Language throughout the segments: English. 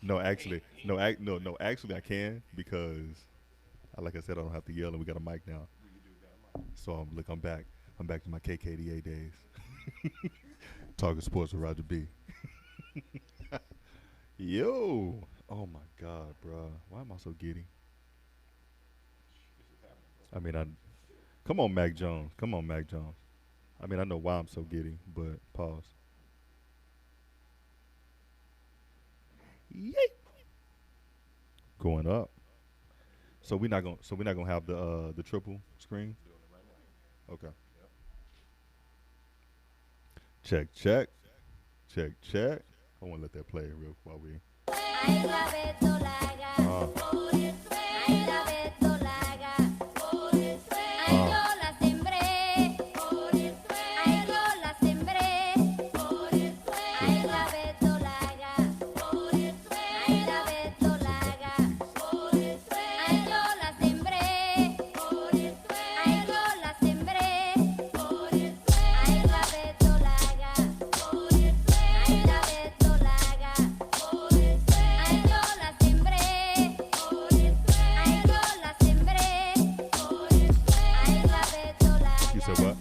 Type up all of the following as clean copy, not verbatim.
No, actually, no, no. Actually, I can because, like I said, I don't have to yell, and we got a mic now. So look, I'm back. I'm back to my KKDA days. Talking sports with Roger B. Yo, oh my God, bro. Why am I so giddy? I mean, I come on, Mac Jones. Come on, Mac Jones. I mean, I know why I'm so giddy, but pause. Yay! Going up. So we're not gonna have the triple screen. Okay. Check, check, check, check. I want to let that play real while we. Uh, you said what?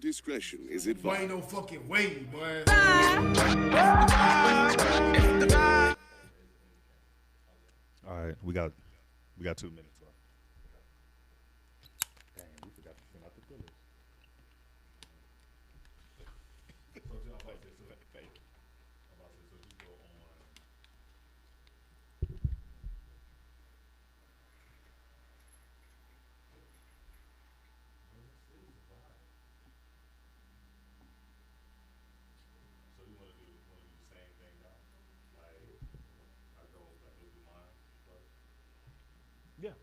Discretion is advised. Ain't no fucking way, boy. All right, we got 2 minutes left. Dang, we forgot to send out the fillers. Thank you. So you want to do the same thing now? Like I go do mine first. Yeah.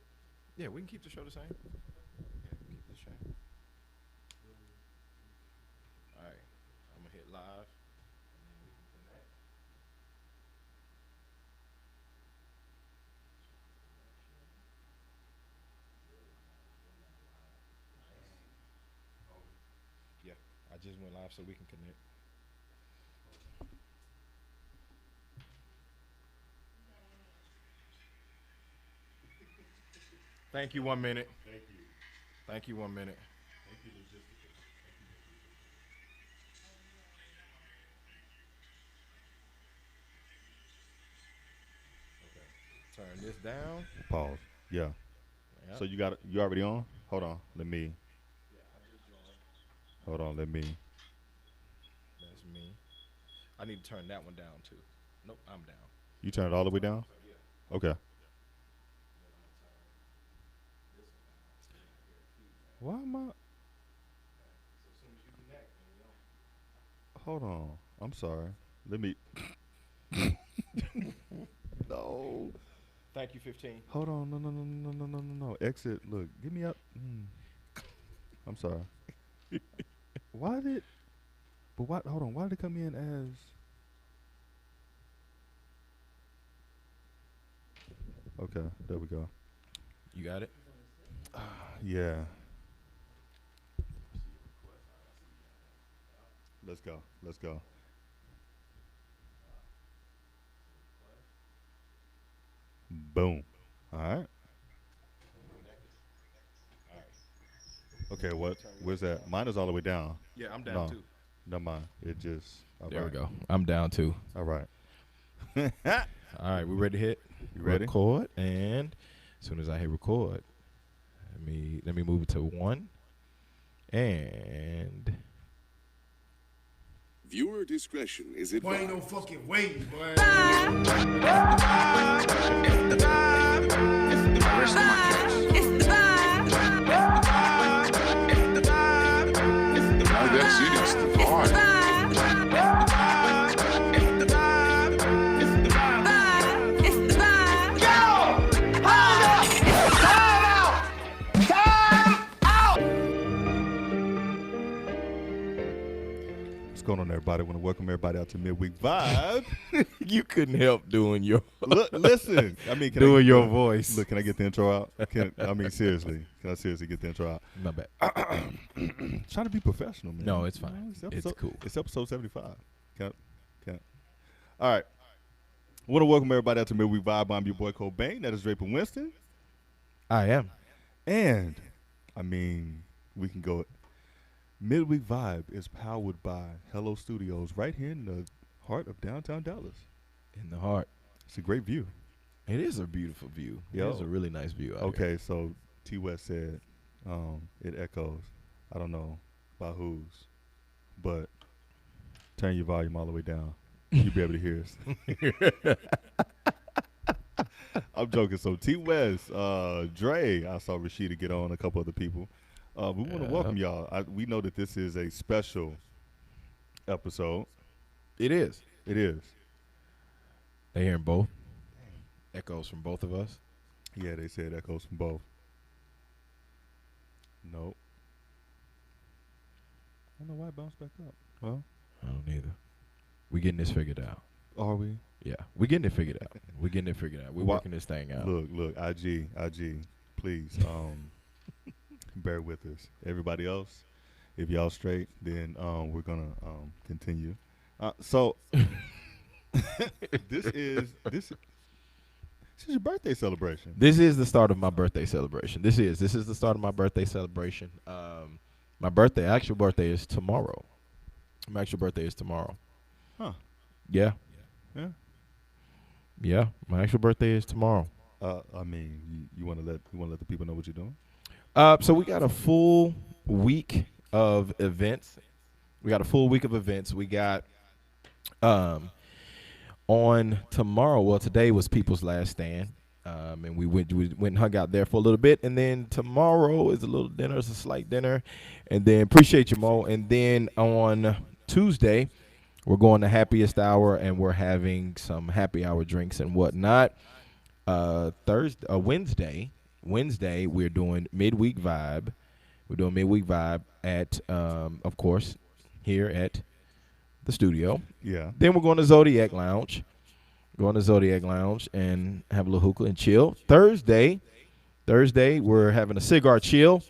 Yeah, we can keep the show the same. Yeah, keep the same. All right. I'm going to hit live. And then we can connect. Yeah, I just went live so we can connect. Thank you, 1 minute. Thank you. Thank you, 1 minute. Thank you, logistical. Thank you, logistical. Turn this down. Pause. Yeah. Yep. So you already on? Hold on. Let me. Hold on. Let me. That's me. I need to turn that one down too. Nope, I'm down. You turn it all the way down? Okay. Why am I? Hold on. I'm sorry. Let me. No. Thank you, 15. Hold on. No, no, no, no, no, no, no, no. Exit. Look. Give me up. I'm sorry. Why did? But why? Hold on. Why did it come in as? Okay. There we go. You got it? Yeah. Let's go. Let's go. Boom. All right. Okay. What? Where's that? Mine is all the way down. Yeah, I'm down No, too. no, mine. It just. All There we right. go. I'm down too. All right. All right, we ready to hit You ready? record, and as soon as I hit record, let me move it to 1, and Viewer discretion is Boy, ain't no advised. fucking way, boy. Oh, that's it. It's the vibe. What's going on, everybody? I want to welcome everybody out to Midweek Vibe. you couldn't help doing your Look, listen. I mean, can doing I, your voice. Look, can I get the intro out? I mean, seriously. Can I seriously get the intro out? My bad. Trying to be professional, man. No, it's You know, fine. It's episode, cool. It's episode 75. All right. I want to welcome everybody out to Midweek Vibe. I'm your boy Cobain. That is Draper Winston. I am. And, I mean, we can go. Midweek Vibe is powered by Hello Studios right here in the heart of downtown Dallas. In the heart. It's a great view. It is a beautiful view. Yo. It is a really nice view out here. Okay, so T West said it echoes. I don't know by whose, but turn your volume all the way down. You'll be able to hear us. I'm joking. So T West, Dre, I saw Rashida get on, a couple other people. We want to welcome y'all. We know that this is a special episode. It is. It is. They hearing both. Echoes from both of us. Yeah, they said echoes from both. Nope. I don't know why it bounced back up. Well, I don't either. We getting this figured out. are we? Yeah, we getting it figured out. We getting it figured out. We're Wha- working this thing out. Look, IG, please, bear with us. Everybody else, if y'all straight, then we're gonna continue. So this is your birthday celebration. This is the start of my birthday celebration. This is the start of my birthday celebration. My actual birthday is tomorrow. My actual birthday is tomorrow. Huh? Yeah. Yeah. Yeah. My actual birthday is tomorrow. I mean, you want to let the people know what you're doing? So we got a full week of events. We got on tomorrow. Well, today was People's Last Stand, and we went and hung out there for a little bit. And then tomorrow is a little dinner, it's a slight dinner, and then appreciate you, Mo. And then on Tuesday, we're going to Happiest Hour, and we're having some happy hour drinks and whatnot. Wednesday, we're doing Midweek Vibe. We're doing Midweek Vibe at, of course, here at the studio. Yeah. Then we're going to Zodiac Lounge. And have a little hookah and chill. Thursday, we're having a cigar chill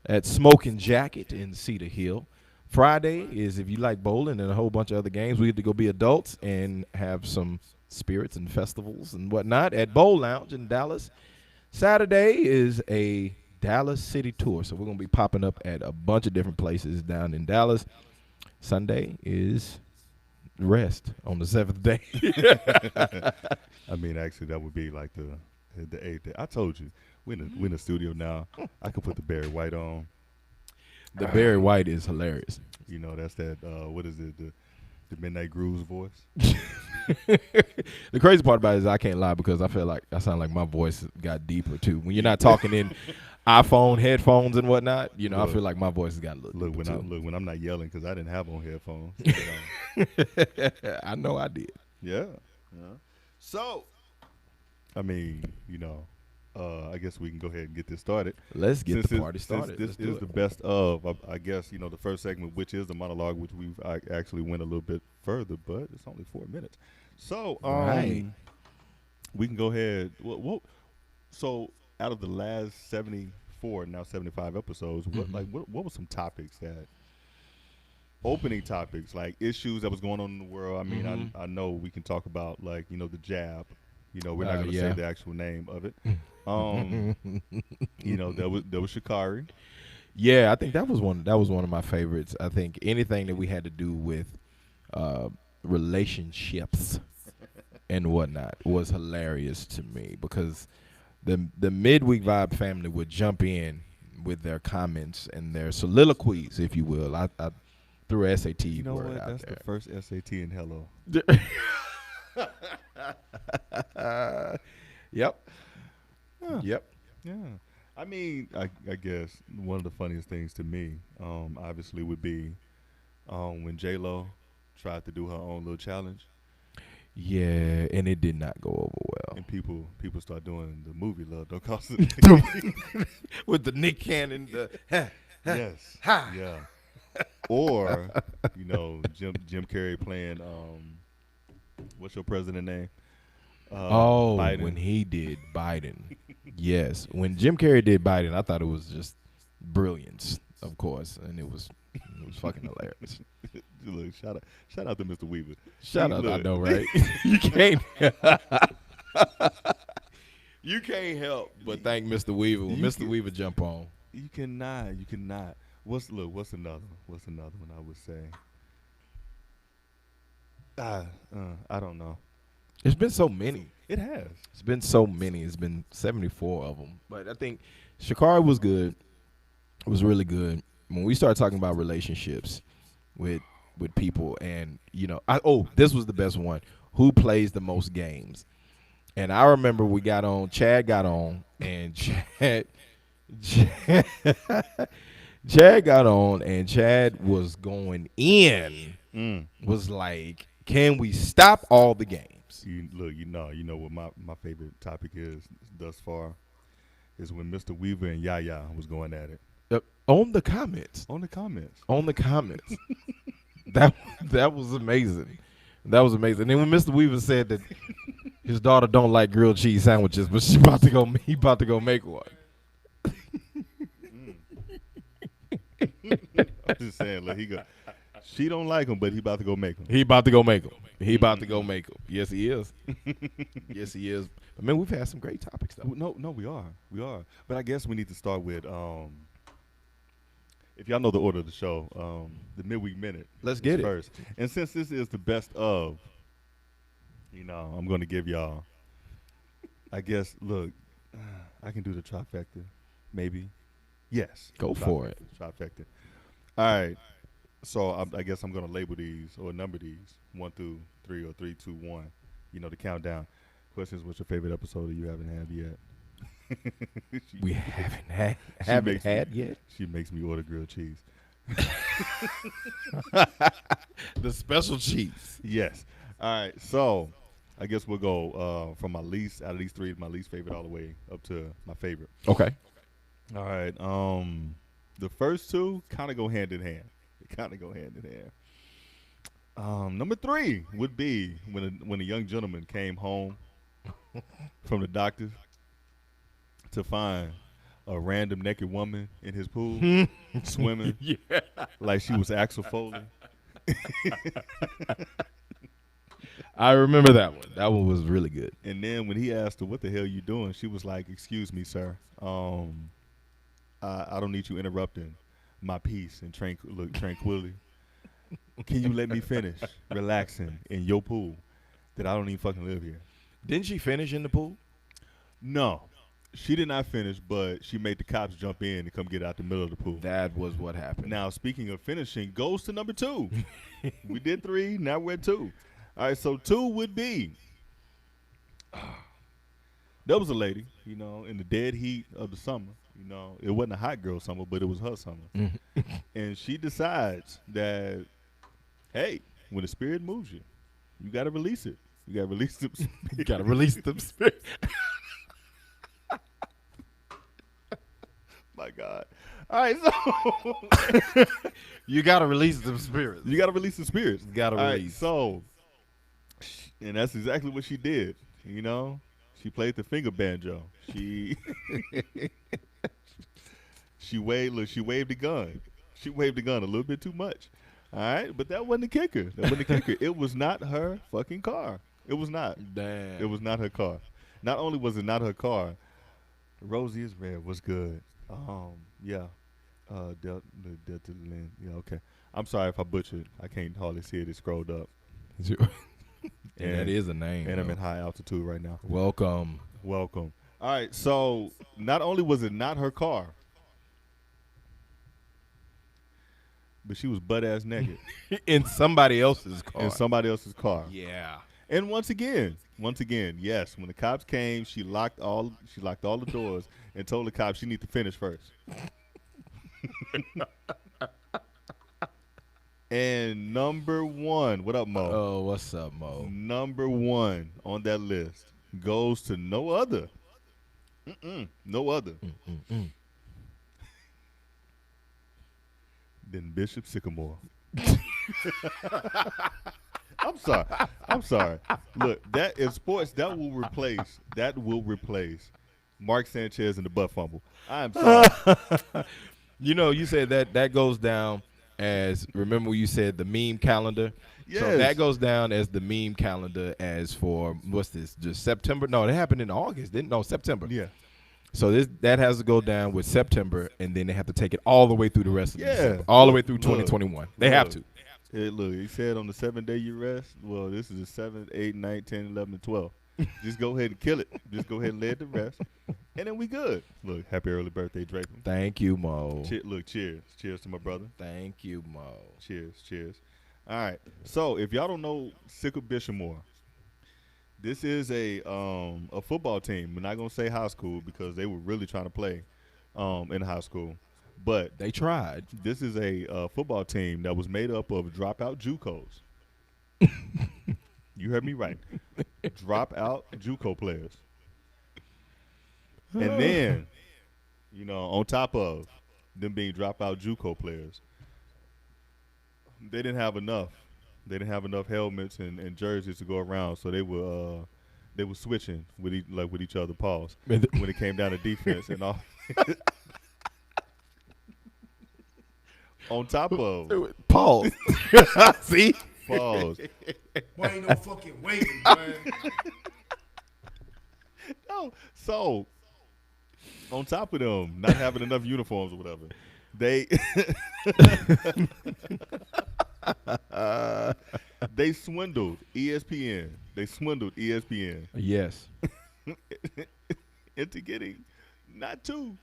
at Smoking Jacket in Cedar Hill. Friday is, if you like bowling and a whole bunch of other games, we get to go be adults and have some spirits and festivals and whatnot at Bowl Lounge in Dallas. Saturday is a Dallas City tour, so we're going to be popping up at a bunch of different places down in Dallas. Sunday is rest on the 7th day. I mean, actually, that would be like the 8th day. I told you, we're in the studio now. I could put the Barry White on. The Barry White is hilarious. You know, that's that. What is it? The Midnight Grooves voice. The crazy part about it is I can't lie because I feel like I sound like my voice got deeper too. When you're not talking in iPhone headphones and whatnot, you know, Look, I feel like my voice has got a little Look deeper when I'm not yelling because I didn't have on headphones. too. I know I did. Yeah. So, I mean, you know, I guess we can go ahead and get this started. Let's get Since the it- party since started. This Let's do is it. the best of, I guess, you know, the first segment, which is the monologue, which I actually went a little bit further, but it's only 4 minutes. So, Right. we can go ahead. So, out of the last 74, now 75 episodes, what were some topics that opening topics like issues that was going on in the world. I mean, Mhm. I know we can talk about like the jab. We're not going to say Yeah. the actual name of it. Um, there was Shikari. Yeah, I think that was one of my favorites. I think anything that we had to do with uh, relationships and whatnot was hilarious to me because the midweek vibe family would jump in with their comments and their soliloquies, if you will. I threw a SAT You know word what? out That's there. the first SAT in hello. Yep. Yeah. Yep. Yeah. I mean, I guess one of the funniest things to me, obviously, would be when J Lo tried to do her own little challenge, Yeah, and it did not go over and people start doing the movie "Love Don't Cost a well. With the Nick Cannon, Yes. ha. Yeah. Or Jim Carrey playing what's your president name? Oh, Biden. when he did Biden. Yes. When Jim Carrey did Biden, I thought it was just brilliance, of course. And it was fucking hilarious. Look, shout out to Mr. Weaver. Shout He- out, I look, know, right? You can't you can't help but thank Mr. Weaver when You Mr. can- Weaver jump on. You cannot. What's another one? What's another one I would say? I don't know. There's been so many. It has. It's been so many. It's been 74 of them. But I think Shakari was good. It was really good. When we started talking about relationships with people, and this was the best one. Who plays the most games? And I remember we got on. Chad got on, and Chad got on, and Chad was going in. Was like, can we stop all the games? You know what my favorite topic is thus far is when Mr. Weaver and Yaya was going at it On the comments. on the comments. On the comments. that was amazing. That was amazing. And then when Mr. Weaver said that his daughter don't like grilled cheese sandwiches, but he about to go make one. I'm just saying, look, she don't like him, but he about to go make them. He about to go make them. He about to go make them. Yes, he is. Yes, he is. But man, we've had some great topics though. No, we are. But I guess we need to start with if y'all know the order of the show, the midweek minute. Let's is get it. first. And since this is the best of, I'm going to give y'all. I guess. Look, I can do the trifecta, maybe. Yes. Go for it. Trifecta. All right. So I guess I'm going to label these or number these 1 through 3 or 3, 2, 1. The countdown. Questions: what's your favorite episode that you haven't had yet? We haven't had yet. She makes me order grilled cheese. The special cheese. Yes. All right. So I guess we'll go from out of these three, my least favorite all the way up to my favorite. Okay. All right. The first two kind of go hand in hand. Number 3 would be when a young gentleman came home from the doctor to find a random naked woman in his pool swimming like she was Axel Foley. I remember that one. That one was really good. And then when he asked her, "What the hell you doing?" she was like, "Excuse me, sir. I don't need you interrupting my peace and tranquility. Can you let me finish relaxing in your pool that I don't even fucking live here?" Didn't she finish in the pool? No, she did not finish, but she made the cops jump in and come get out the middle of the pool. That was what happened. Now, speaking of finishing, goes to number 2. We did 3, now we're at 2. All right, so 2 would be, there was a lady, in the dead heat of the summer. It wasn't a hot girl summer, but it was her summer. And she decides that, hey, when the spirit moves you, you got to release it. You got to release the spirit. You gotta release them spirit. My God. All right, so You gotta release them spirits. you got to release the spirits. Gotta All right, release. so, and that's exactly what she did. She played the finger banjo. She she waved the gun. She waved the gun a little bit too much. All right, but that wasn't the kicker. That wasn't the kicker. It was not her fucking car. It was not. Damn. It was not her car. Not only was it not her car, Rosie is red was good. Yeah. Delta Lynn. Yeah, okay. I'm sorry if I butchered. I can't hardly see it. It scrolled up. And that is a name. And I'm though. in high altitude right now. Welcome. Welcome. All right, so not only was it not her car, but she was butt ass naked In somebody else's car. in somebody else's car. Yeah. And once again, yes, when the cops came, she locked all the doors and told the cops she need to finish first. And number one, what up, Mo? Oh, what's up, Mo? Number one on that list goes to no other. No other than Bishop Sycamore. I'm sorry. Look, that in sports that will replace Mark Sanchez and the butt fumble. I am sorry. You know, you said that goes down as, remember when you said the meme calendar? Yes. So that goes down as the meme calendar as for, what's this, just September? No, it happened in August, didn't? No, September. Yeah. So that has to go down with September, and then they have to take it all the way through the rest of Yeah. December, all the way through Look, 2021. They have to. Look, he said on the 7-day you rest. Well, this is the 7, 8, 9, 10, 11, and 12. Just go ahead and kill it. Just go ahead and lay it to rest. And then we good. Look, happy early birthday, Drake. Thank you, Mo. Look, cheers. Cheers to my brother. Thank you, Mo. Cheers. All right. So if y'all don't know Sickle Bishopmore, this is a football team. We're not gonna say high school because they were really trying to play in high school. But They tried. this is a football team that was made up of dropout JUCOs. You heard me right. Dropout JUCO players. And then, you know, on top of them being dropout JUCO players, they didn't have enough. They didn't have enough helmets and jerseys to go around, so they were switching with each other. Pause. When it came down to defense and all. On top of Pause. See? pause. Boy, ain't no fucking waiting, man. No, so on top of them not having enough uniforms or whatever, they swindled ESPN. They swindled ESPN Yes. into getting not two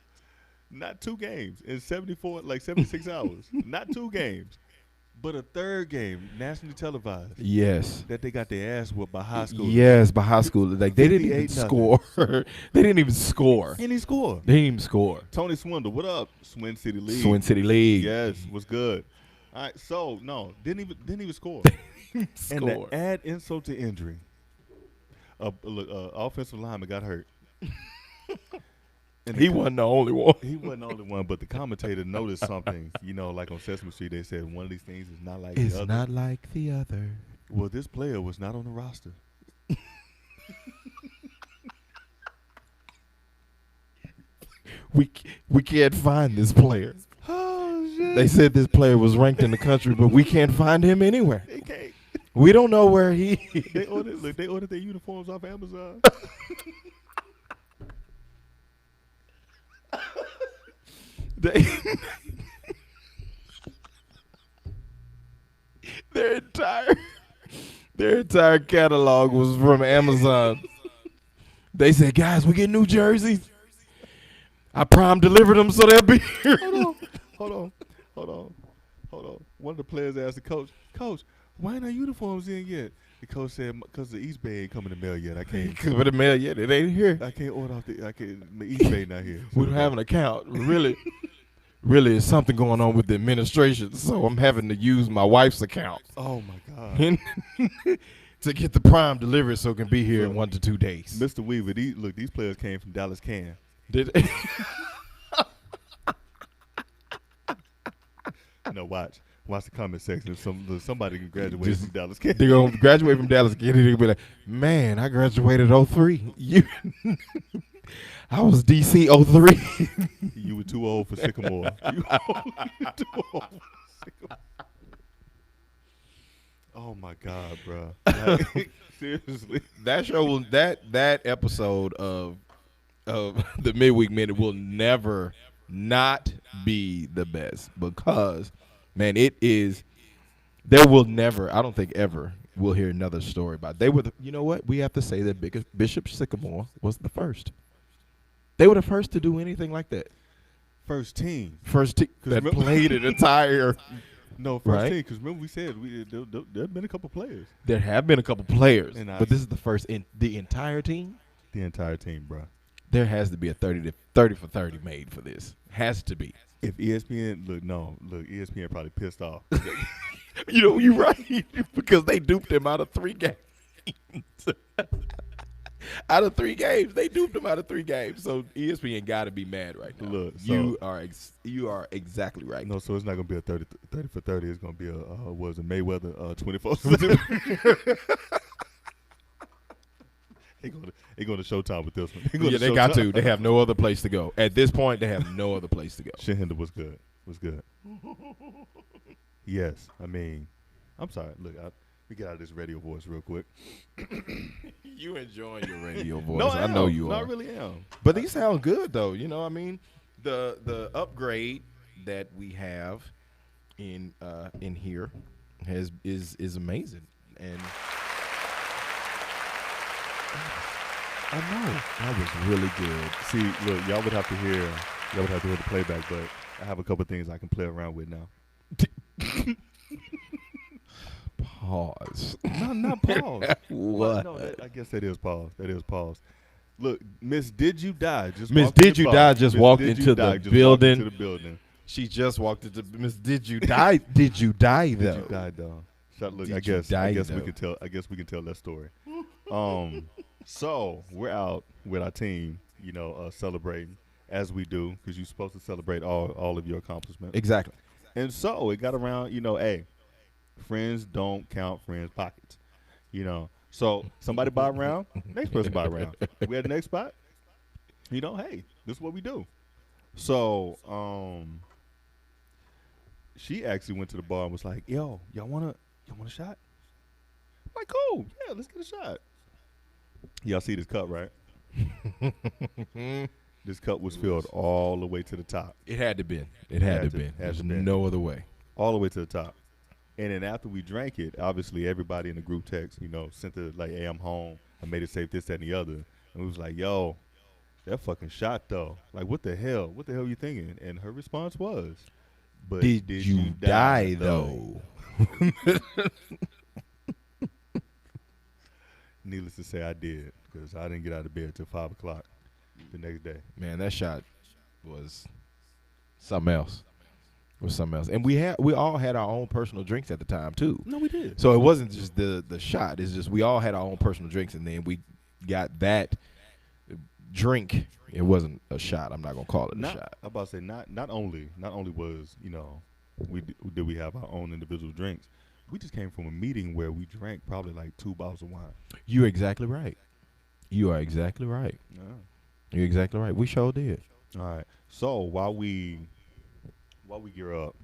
games in 76 hours. Not two games, but a third game, nationally televised, Yes. that they got their ass whooped by high school. Yes, by high school. Like, they didn't even 58-0. score. They didn't even score. And he scored. They didn't even score. Tony Swindle, what up? Swin City League. Swin City League. Yes, was good. All right, so no, didn't even score. And Score. to add insult to injury, offensive lineman got hurt. And He wasn't the only one. He wasn't the only one, but the commentator noticed something. You know, like on Sesame Street, they said one of these things is not like It's the other. not like the other. Well, this player was not on the roster. We can't find this player. Oh shit! They said this player was ranked in the country, but we can't find him anywhere. They can't. We don't know where he They ordered their uniforms off Amazon. They, their entire catalog was from Amazon. They said, guys, we get new jerseys. I prime delivered them so they'll be here. Hold on. One of the players asked the coach, why ain't our uniforms in yet? The coach said, because the East Bay ain't coming in the mail yet. I can't. But the mail yet, it ain't here. I can't order off the East Bay not here. We don't have an account. Really, there's something going on with the administration, so I'm having to use my wife's account Oh my God. to get the prime delivery so it can be here in 1 to 2 days. Mr. Weaver, these players came from Dallas Can. Did No, watch the comment section. Somebody can graduate from Dallas Can. They're going to graduate from Dallas Kennedy. They're going to be like, man, I graduated 03. I was DC 03. You were too old for Sycamore. You were too old for Sycamore. Oh my God, bro. Like, seriously. That show will that episode of the Midweek Minute will never not be the best because, man, it is. There will never, I don't think ever, we'll hear another story about. They were, you know what? We have to say that Bishop Sycamore was the first. They were the first to do anything like that. First team. First team that played an entire. No, first Right? team. Because remember we said there have been a couple players. There have been a couple players, And but this is the first in the entire team. The entire team, bro. There has to be a 30 for 30 made for this. Has to be. If ESPN ESPN probably pissed off. You know, you're right because they duped him out of 3 games. Out of 3 games, they duped him out of 3 games. So ESPN got to be mad right now. Look, you are exactly right. No, so it's not gonna be a 30 for 30. It's gonna be a was it Mayweather 24/7. They go to Showtime with this one. Yeah, they got to. They have no other place to go. At this point, they have no other place to go. Shahinder was good. Was good. Yes, I mean, I'm sorry. Look, let me get out of this radio voice real quick. You enjoying your radio voice? No, I know you no, are. I really am. But these sound good though. You know, I mean, the upgrade that we have in here is amazing, and I know that was really good. See, look, y'all would have to hear the playback, but I have a couple things I can play around with now. Pause. No, not pause. What? No, I guess that is pause. That is pause. Look, Miss Did You Die just Miss walked in Did the You bar. Die just Miss walked Did into You the Die just walked building. into the building. She just walked into Miss. Did you die? Did you die though? Did you die, though? Look, Did I you guess die, we though? can tell. I guess we can tell that story. So we're out with our team, celebrating as we do because you're supposed to celebrate all of your accomplishments. Exactly. And so it got around, hey, friends don't count friends' pockets, So somebody buy around, next person buy around. We at the next spot, hey, this is what we do. So she actually went to the bar and was like, yo, y'all want a shot? I'm like, cool, yeah, let's get a shot. Y'all see this cup, right? This cup was filled all the way to the top. It had to be. It had to be. Had There's to been. no other way. All the way to the top. And then after we drank it, obviously everybody in the group text, sent it like, hey, I'm home. I made it safe, this, that, and the other. And we was like, yo, that fucking shot, though. Like, what the hell? What the hell are you thinking? And her response was, but Did you die, though? Needless to say, I did, because I didn't get out of bed till 5 o'clock the next day. Man, that shot was something else. And we all had our own personal drinks at the time too. No, we did. So it wasn't just the shot. It's just we all had our own personal drinks, and then we got that drink. It wasn't a shot. I'm not gonna call it a shot. I'm about to say not only was did we have our own individual drinks. We just came from a meeting where we drank probably like 2 bottles of wine. You're exactly right. You are exactly right. Yeah. You're exactly right. We sure did. All right. So while we gear up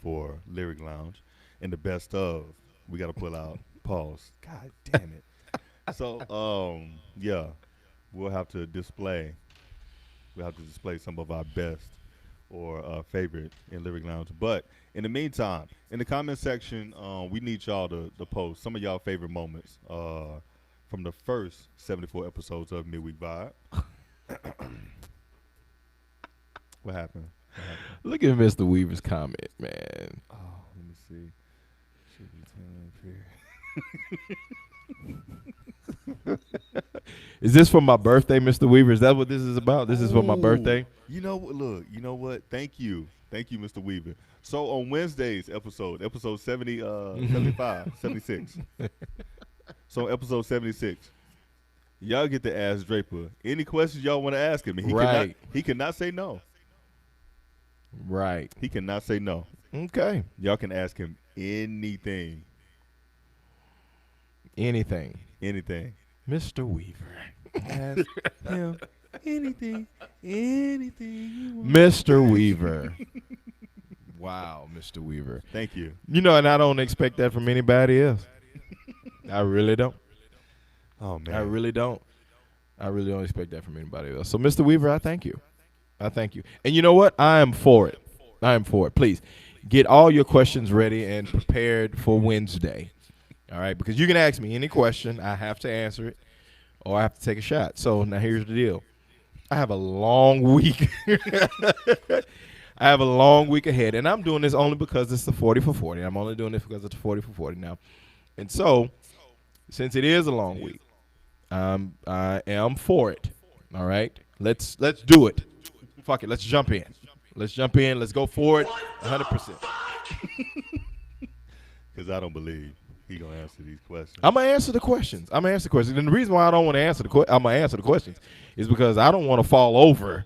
for Lyric Lounge and the best of, we got to pull out pause. God damn it. So yeah, we'll have to display some of our best or favorite in Lyric Lounge. But in the meantime, in the comment section, we need y'all to post some of y'all favorite moments from the first 74 episodes of Midweek Vibe. What happened? Look at Mr. Weaver's comment, man. Oh, let me see. Should be telling up here. Is this for my birthday, Mr. Weaver? Is that what this is about? This is for my birthday? You know what? Thank you, Mr. Weaver. So on Wednesday's episode 70, 75, 76. So episode 76, y'all get to ask Draper any questions y'all want to ask him. And he cannot say no. Right. He cannot say no. Okay. Y'all can ask him anything. Anything. Mr. Weaver. Ask him anything you want. Mr. Weaver. Wow, Mr. Weaver. Thank you. You know, and I don't expect that from anybody else. I really don't. Oh man. I really don't. I really don't expect that from anybody else. So, Mr. Weaver, I thank you. I thank you. And you know what? I am for it. I am for it. Please get all your questions ready and prepared for Wednesday. All right? Because you can ask me any question. I have to answer it or I have to take a shot. So, now here's the deal. I have a long week. I have a long week ahead. And I'm doing this only because it's the 40 for 40. I'm only doing this because it's the 40 for 40 now. And so, since it is a long week, I am for it. All right? Let's do it. Fuck it. Let's jump in. Let's jump in. Let's go for it 100%. Because I don't believe he going to answer these questions. I'm going to answer the questions. And the reason why I don't want to answer I'm going to answer the questions is because I don't want to fall over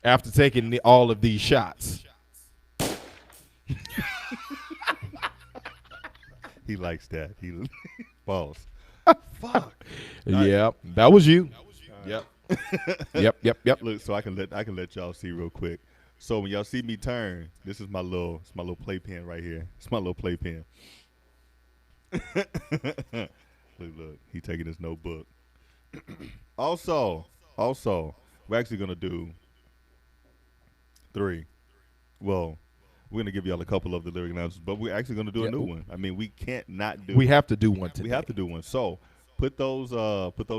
after taking all of these shots. He likes that. He false. Fuck. Yep. That was you. Yep. Yep. Look, so I can let y'all see real quick. So when y'all see me turn, this is my little playpen right here. It's my little playpen. look, he taking his notebook. Also, we're actually gonna do 3. Well, we're gonna give y'all a couple of the lyric announcements, but we're actually gonna do a new one. I mean, we can't not do. We have to do one today. We have to do one. So put those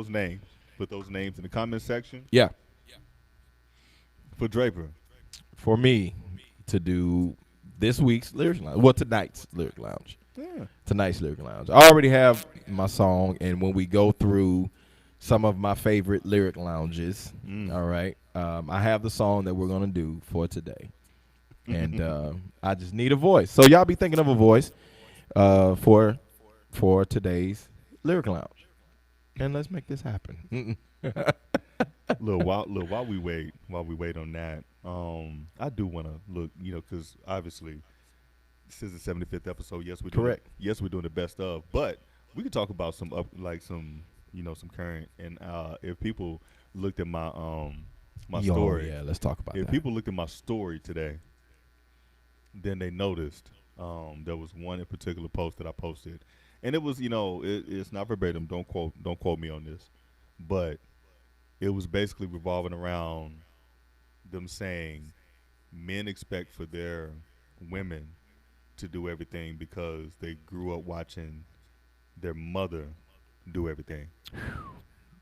names in the comment section. Yeah. For Draper. For me to do this week's Lyric Lounge. Well, tonight's Lyric Lounge. Yeah. Tonight's Lyric Lounge. I already have my song, and when we go through some of my favorite Lyric Lounges, all right, I have the song that we're going to do for today. And I just need a voice. So y'all be thinking of a voice for today's Lyric Lounge. And let's make this happen. Look, while we wait on that, I do want to look, because obviously this is the 75th episode. Yes, we're correct. We're doing the best of, but we could talk about some some current. And if people looked at my story, yeah, let's talk about that. If people looked at my story today, then they noticed there was one in particular post that I posted, and it was it's not verbatim. Don't quote me on this, but it was basically revolving around them saying men expect for their women to do everything because they grew up watching their mother do everything.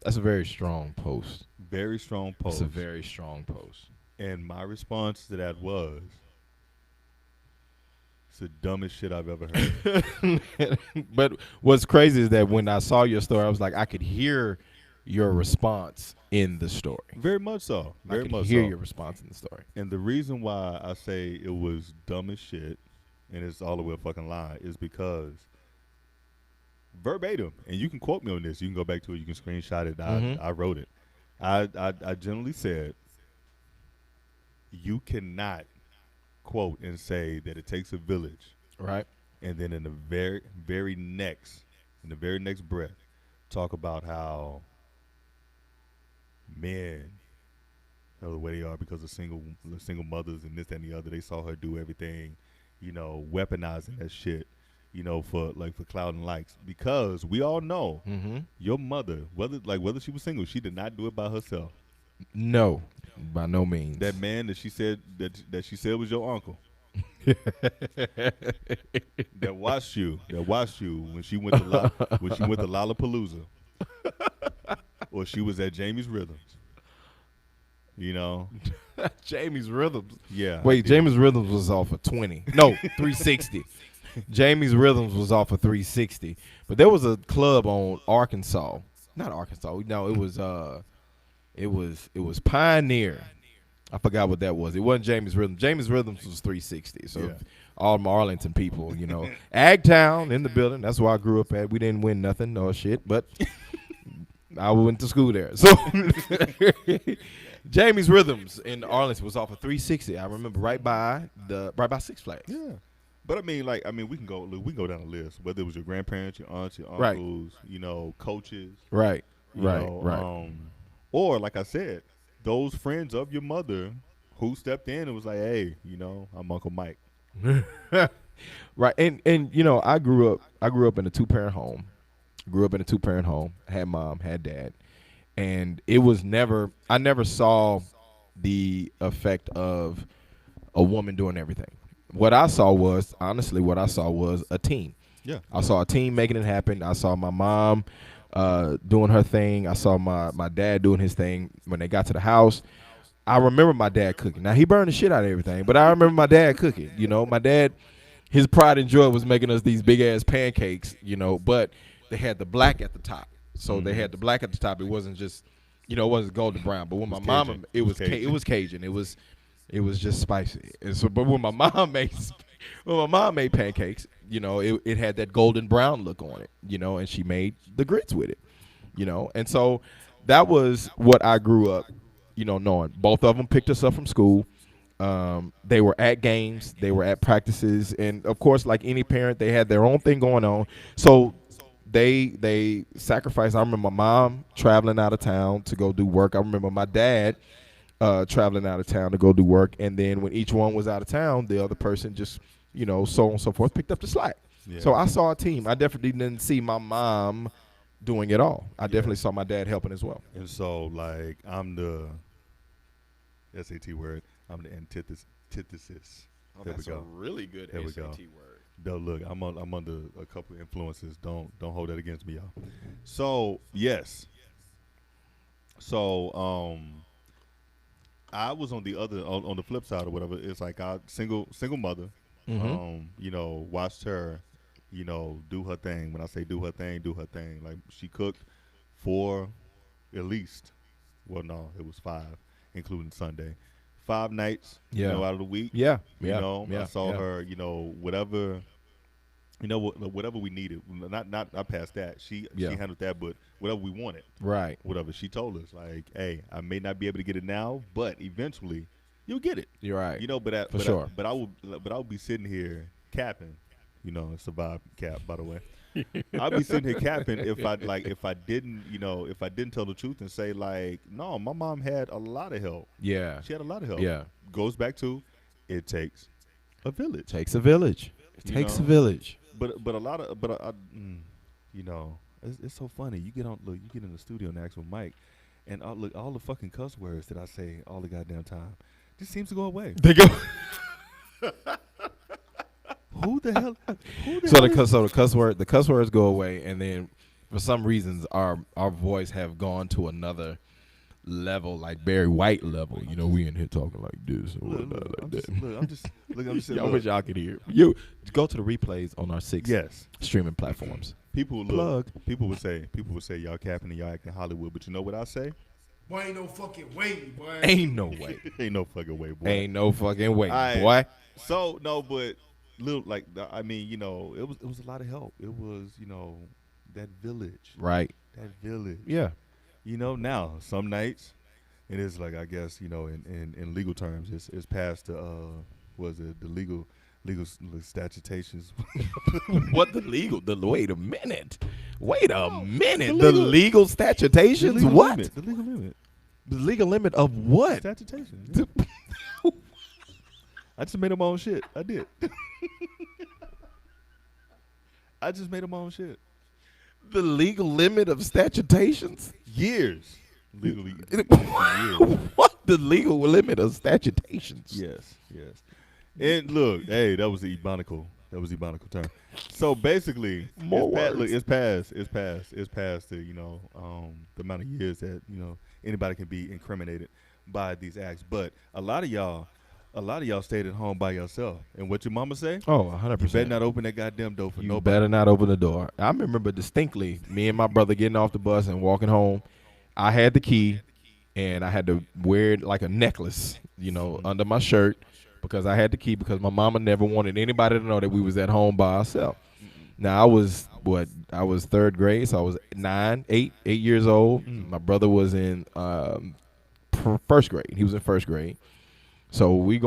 That's a very strong post. Very strong post. It's a very strong post. And my response to that was, it's the dumbest shit I've ever heard. But what's crazy is that when I saw your story, I was like, I could hear your response in the story. Very much so. I could hear your response in the story. And the reason why I say it was dumb as shit, and it's all the way a fucking lie, is because verbatim, and you can quote me on this. You can go back to it. You can screenshot it. I wrote it. I generally said, you cannot quote and say that it takes a village, right? And then in the very next breath, talk about how men are the way they are because of single mothers and this, that, and the other. They saw her do everything, weaponizing that shit, for clout and likes. Because we all know your mother, whether she was single, she did not do it by herself. No, by no means. That man that she said was your uncle. that watched you when she went to Lollapalooza, or she was at Jamie's Rhythms. Jamie's Rhythms. Yeah. Wait, Jamie's Rhythms was off of 20. No, 360. Jamie's Rhythms was off of 360. But there was a club on Arkansas. Not Arkansas. No, it was Pioneer. I forgot what that was. It wasn't Jamie's Rhythms. Jamie's Rhythms was 360. So all my Arlington people, Agtown in the building. That's where I grew up at. We didn't win nothing or shit, but I went to school there. So Jamie's Rhythms in Arlington was off of 360. I remember right by Six Flags. Yeah. But we can go down the list. Whether it was your grandparents, your aunts, your uncles, coaches. Right. Or like I said, those friends of your mother who stepped in and was like, hey, I'm Uncle Mike. Right, and I grew up in a two-parent home. Grew up in a two-parent home. Had mom, had dad, and it was never. I never saw the effect of a woman doing everything. What I saw was honestly, what I saw was a team. Yeah. I saw a team making it happen. I saw my mom doing her thing. I saw my dad doing his thing. When they got to the house, I remember my dad cooking. Now he burned the shit out of everything, but I remember my dad cooking. My dad, his pride and joy was making us these big ass pancakes. But they had the black at the top, so they had the black at the top. It wasn't just, it wasn't golden brown. But when my mama, Cajun. it was Cajun. It was just spicy. And so, but when my mom made pancakes, it had that golden brown look on it. And she made the grits with it. And so that was what I grew up, knowing. Both of them picked us up from school. They were at games, they were at practices, and of course, like any parent, they had their own thing going on. So they sacrificed. I remember my mom traveling out of town to go do work. I remember my dad traveling out of town to go do work, and then when each one was out of town, the other person just, so on and so forth, picked up the slack. Yeah. So I saw a team. I definitely didn't see my mom doing it all. I definitely saw my dad helping as well. And so, like, I'm the SAT word. I'm the antithesis. Oh, There we that's a go. really good There we SAT go. word. No, look, I'm under a couple of influences. Don't hold that against me, y'all. So yes. So I was on the other on the flip side or whatever. It's like I single mother. Watched her, do her thing. When I say do her thing. Like she cooked for at least, well, no, it was 5, including Sunday. 5 nights, out of the week. Yeah, I saw her, whatever, whatever we needed. Not past that. She handled that, but whatever we wanted. Right. Whatever she told us, like, hey, I may not be able to get it now, but eventually you'll get it. You're right. But sure. I will be sitting here capping. It's a vibe cap, by the way. I'd be sitting here capping if I didn't tell the truth and say, like, no, my mom had a lot of help. Yeah. She had a lot of help. Yeah. Goes back to, it takes a village. Takes a village. It takes a village. But a lot of it's so funny. You get in the studio and ask with Mike, and all the fucking cuss words that I say all the goddamn time just seems to go away. They go. Who the hell? So the cuss words go away, and then for some reasons our voice have gone to another level, like Barry White level. We in here talking like this or like that. I wish y'all could hear. You go to the replays on our 6 streaming platforms. People would say y'all capping and y'all acting Hollywood, but you know what I say? Boy, ain't no fucking way, boy. Ain't no way. Ain't no fucking way, boy. Ain't no fucking way, boy. So no, but little it was a lot of help. It was that village, Right. That village. Yeah. Now some nights it is like, I guess in legal terms it's past the the legal statutations. What the legal? Wait a minute. The legal statutations. What? The legal limit. The legal limit of what? Statutations. Yeah. I just made up my own shit. I did. I just made up my own shit. The legal limit of statutations? Years. Legally. What? The legal limit of statutations? Yes. And look, hey, that was the ebonical term. So basically, it's past the the amount of years that anybody can be incriminated by these acts. But a lot of y'all stayed at home by yourself. And what your mama say? Oh, 100%. You better not open that goddamn door for you nobody. Better not open the door. I remember distinctly me and my brother getting off the bus and walking home. I had the key, and I had to wear it like a necklace, under my shirt, because I had the key, because my mama never wanted anybody to know that we was at home by ourselves. Now, I was 3rd grade, so I was 8 years old. My brother was in 1st grade. He was in 1st grade. So it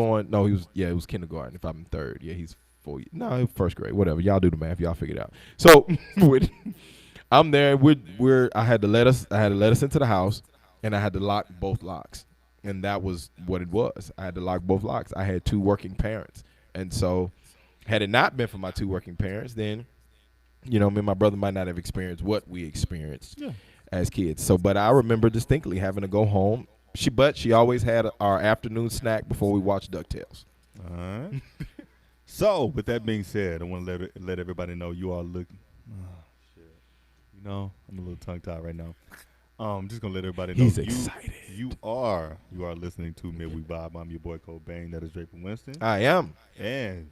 was kindergarten if I'm in 3rd. Yeah, he's 4 years. No, 1st grade, whatever. Y'all do the math. Y'all figure it out. So I'm there. I had to let us into the house, and I had to lock both locks. And that was what it was. I had to lock both locks. I had 2 working parents. And so Had it not been for my two working parents, then me and my brother might not have experienced what we experienced as kids. So, but I remember distinctly having to go home. She always had our afternoon snack before we watched DuckTales. All right. So, with that being said, I want to let everybody know you are looking. Oh, shit. I'm a little tongue tied right now. I'm just gonna let everybody know He's excited. You are listening to Midweek Vibe. I'm your boy Cobain. That is Draper Winston. I am. And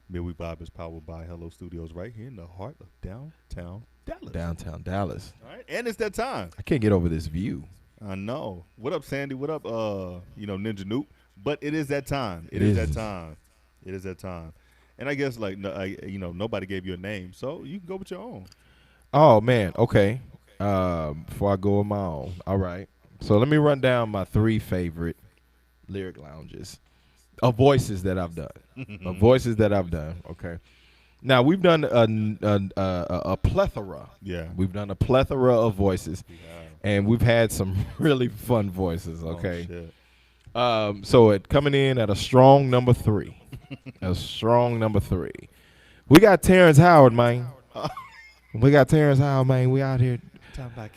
Midweek Vibe is powered by Hello Studios right here in the heart of downtown Dallas. Downtown Dallas. All right, and it's that time. I can't get over this view. I know. What up, Sandy? What up, Ninja Noop? But it is that time. It is that time. It is that time. And I guess nobody gave you a name, so you can go with your own. Oh man. Okay. Before I go with my own. All right. So let me run down my 3 favorite lyric lounges of voices that I've done. Okay. Now we've done a plethora. Yeah. We've done a plethora of voices, and we've had some really fun voices. Okay. Oh, shit. So coming in at a strong number 3. We got Terrence Howard, man. We out here Talking about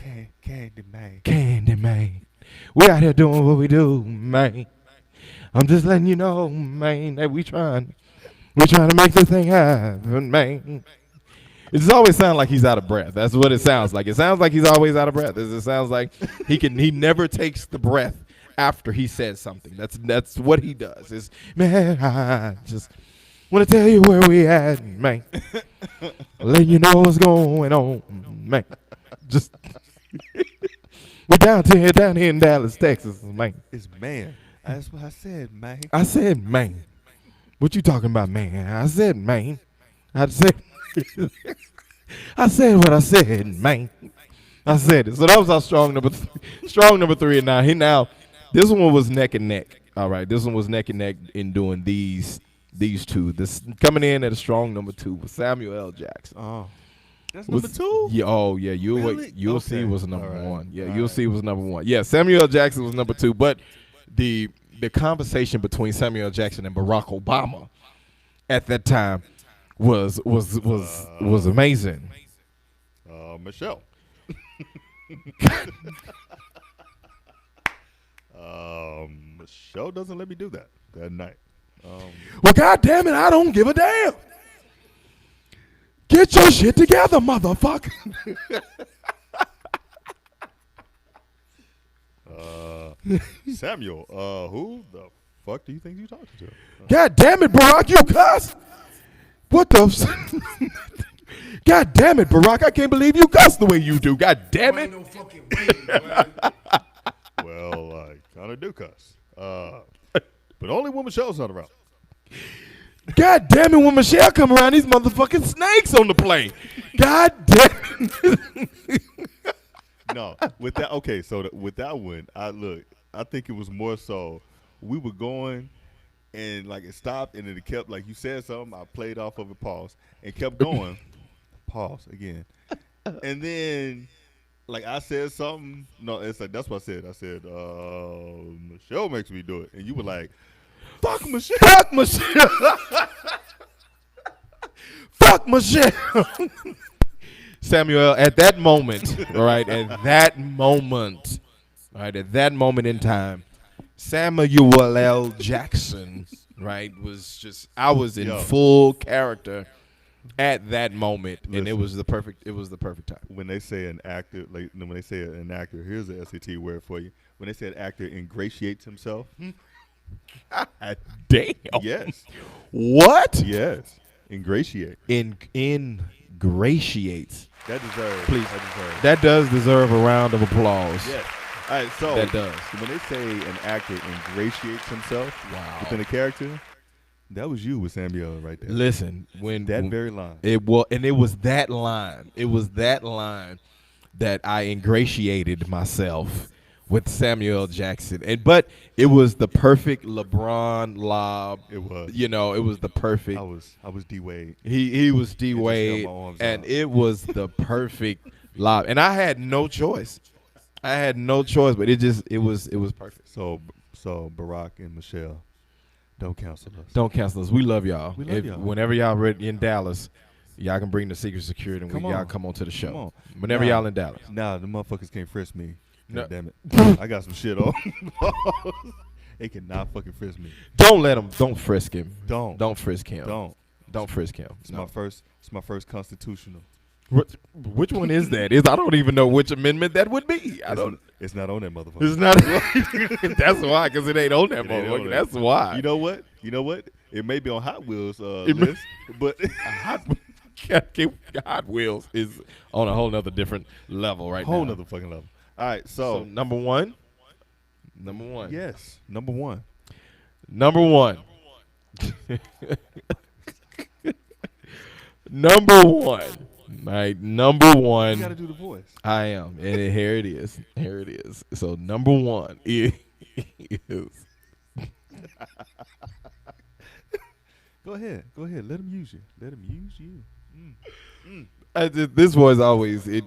Candy Man. Candy Man. We out here doing what we do, man. I'm just letting you know, man, that we trying to make this thing happen, man. It just always sounds like he's out of breath. That's what it sounds like. It sounds like he's always out of breath. It sounds like he never takes the breath after he says something. That's what he does. Is man, I just want to tell you where we at, man. Letting you know what's going on, man. Just we're down here in Dallas, Texas, man. It's man. That's what I said, man. I said, man. What you talking about, man? I said, man. I said what I said, man. I said it. So that was our strong number 3. And now this one was neck and neck. All right, this one was neck and neck in doing these two. This coming in at a strong number 2 was Samuel L. Jackson. Oh, that's number 2. Yeah. Oh, yeah. Really? You'll Okay. see was number All 1. Yeah, right. you'll see was number 1. Yeah, Samuel L. Jackson was number 2. But the conversation between Samuel L. Jackson and Barack Obama at that time was amazing. Michelle. Michelle doesn't let me do that night. Well, God damn it, I don't give a damn. Get your shit together, motherfucker. Samuel, who the fuck do you think you talking to? God damn it, Barack, you cuss. What the? God damn it, Barack, I can't believe you cuss the way you do. God damn Boy, it. ain't no fucking way, boy. Well, I kind of do cuss. But only when Michelle's not around. God damn it, when Michelle come around, these motherfucking snakes on the plane. God damn it. No, with that, okay, so with that one, I think it was more so we were going and like it stopped and then it kept, like you said something, I played off of it, pause, and kept going, pause again. And then like I said something, no, it's like, that's what I said. I said, Michelle makes me do it. And you were like, fuck Michelle. Fuck Michelle. Fuck Michelle. Samuel, at that moment, at that moment in time, Samuel L. Jackson, was just, I was in full character at that moment, and it was the perfect time. When they say an actor, here's the SAT word for you. When they say an actor ingratiates himself. Damn. Yes. What? Yes. Ingratiate. Ingratiates. That deserves. Please. That deserves. That does deserve a round of applause. Yes. All right, so That does. when they say an actor ingratiates himself within a character, that was you with Samuel right there. Listen, Very line. it was that line. It was that line that I ingratiated myself with Samuel Jackson. But it was the perfect LeBron lob. It was. It was the perfect. I was D Wade. He was D just Wade, held my arms and out. it was the perfect lob. And I had no choice. But it was perfect. So Barack and Michelle, Don't cancel us. Don't cancel us. We love y'all. We love y'all. Whenever y'all ready in Dallas, y'all can bring the Secret Security and Come y'all on. come on to the show. Come on. Whenever Nah. y'all in Dallas. Nah, the motherfuckers can't frisk me. No. God damn it. I got some shit on. They cannot fucking frisk me. Don't let him. Don't frisk him. Don't. Don't frisk him. Don't. Don't frisk him. It's No. my first constitutional. Which one is that? I don't even know which amendment that would be. I don't. It's not on that motherfucker. It's not. That's why, because it ain't on that It ain't on motherfucker. there. That's why. You know what? It may be on Hot Wheels It may- list, but Hot Wheels is on a whole nother different level right whole now. nother fucking level. All right, So so number one. Number one. yes, number one. Number one. Number one. Right. Number You one. gotta do the voice. I am. And here it is. Here it is. So number one is Go ahead. Let him use you. Let him use you. this voice always it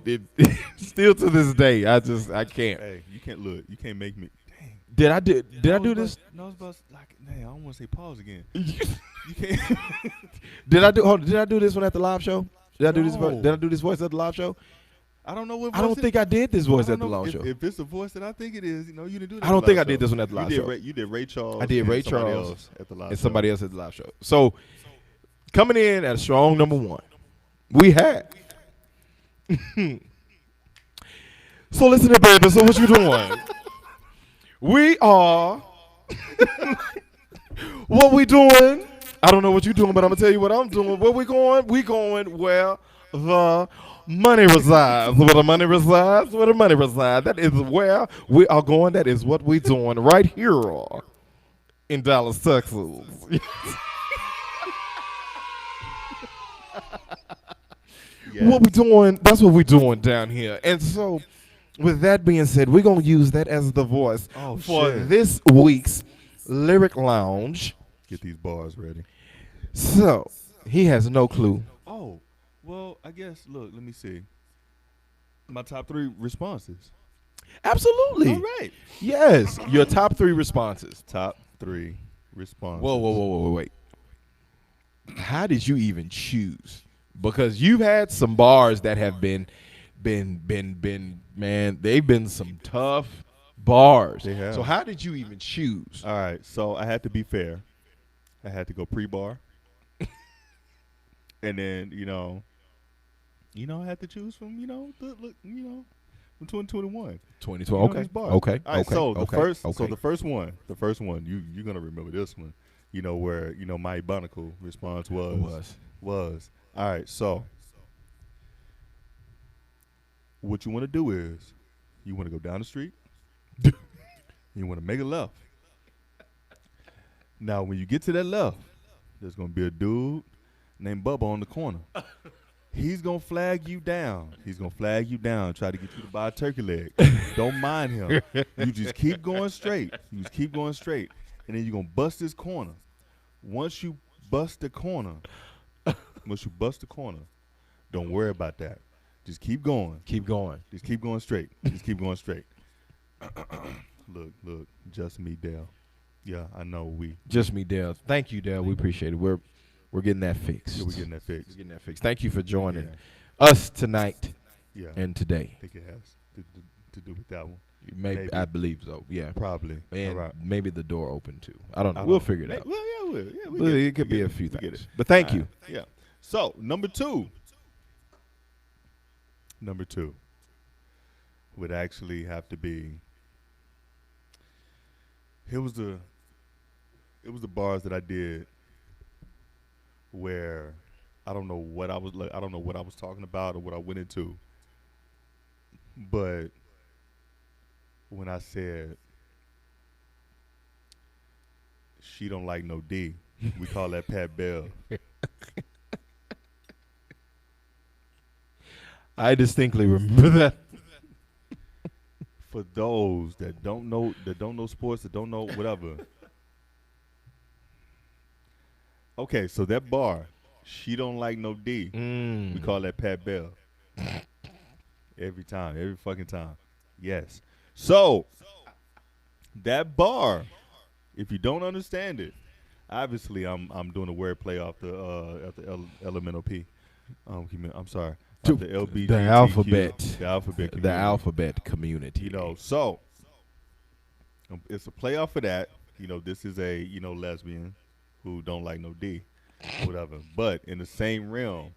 still to this day. I can't. Hey, you can't look. You can't make me. Dang. Did I do this? No, I was about to, like, dang, I don't want to say pause again. You can't. Did I do this one at the live show? Did I do this? No. Did I do this voice at the live show? I don't know what. I don't voice think I did this voice I at don't the know live if, show. if it's the voice that I think it is, you didn't do that. I don't at the think live I did show. this one at the live show. You did Ray Charles. I did and Ray somebody Charles else at the live and show. somebody else at the live show. So coming in at a strong number one, we had. So listen to baby. So what you doing? We are. What we doing? I don't know what you doing, but I'm gonna tell you what I'm doing. Where we going? We going where the money resides. Where the money resides. Where the money resides. That is where we are going. That is what we doing right here in Dallas, Texas. Yes. What we doing? That's what we doing down here. And so, with that being said, we're gonna use that as the voice Oh, for shit. this week's Lyric Lounge. Get these bars ready. So he has no clue. Oh, well, I guess. Look, let me see. My top 3 responses. Absolutely. All right. Yes. Your top 3 responses. Top 3 responses. Whoa, wait. How did you even choose? Because you've had some bars that have been, man, they've been some tough bars. They have. So how did you even choose? All right. So I had to be fair. I had to go pre-bar. And then, I had to choose from, from 2021. 2012. Okay. these bars. Okay. All right, okay. so the okay. first, okay. so the first one, you're gonna remember this one. Where my Ibonical response was. All right, so what you want to do is you want to go down the street. You want to make a left. Now, when you get to that left, there's gonna be a dude named Bubba on the corner. He's gonna flag you down. Try to get you to buy a turkey leg. Don't mind him. You just keep going straight. And then you're gonna bust this corner. Once you bust the corner, don't worry about that. Just keep going. Just keep going straight. Look, just me, Dale. Yeah, I know Just me, Dale. Thank you, Dale. We appreciate it. We're getting that fixed. we're getting that fixed. Thank you for joining Yeah. us tonight Yeah, and today. I think it has to do with that one. Maybe. I believe so. Yeah. Probably. And All right. maybe the door open too. I don't know. I We'll don't- figure it out. Well, yeah, we'll. Yeah, we Well, get it could we be get a few we get things. it. But thank All you. right. Yeah. So number two would actually have to be. It was the bars that I did where I don't know what I was talking about or what I went into. But when I said she don't like no D, we call that Pat Bell. I distinctly remember that. For those that don't know sports, that don't know whatever. Okay, so that bar, she don't like no D. We call that Pat Bell. Every fucking time. Yes. So that bar, if you don't understand it, Obviously, I'm doing a word play off the elemental P. I'm sorry, off the LBGTQ, The alphabet. the alphabet, The community. alphabet community. You know, so it's a playoff for that. You know, this is a lesbian who don't like no D, whatever. But in the same realm,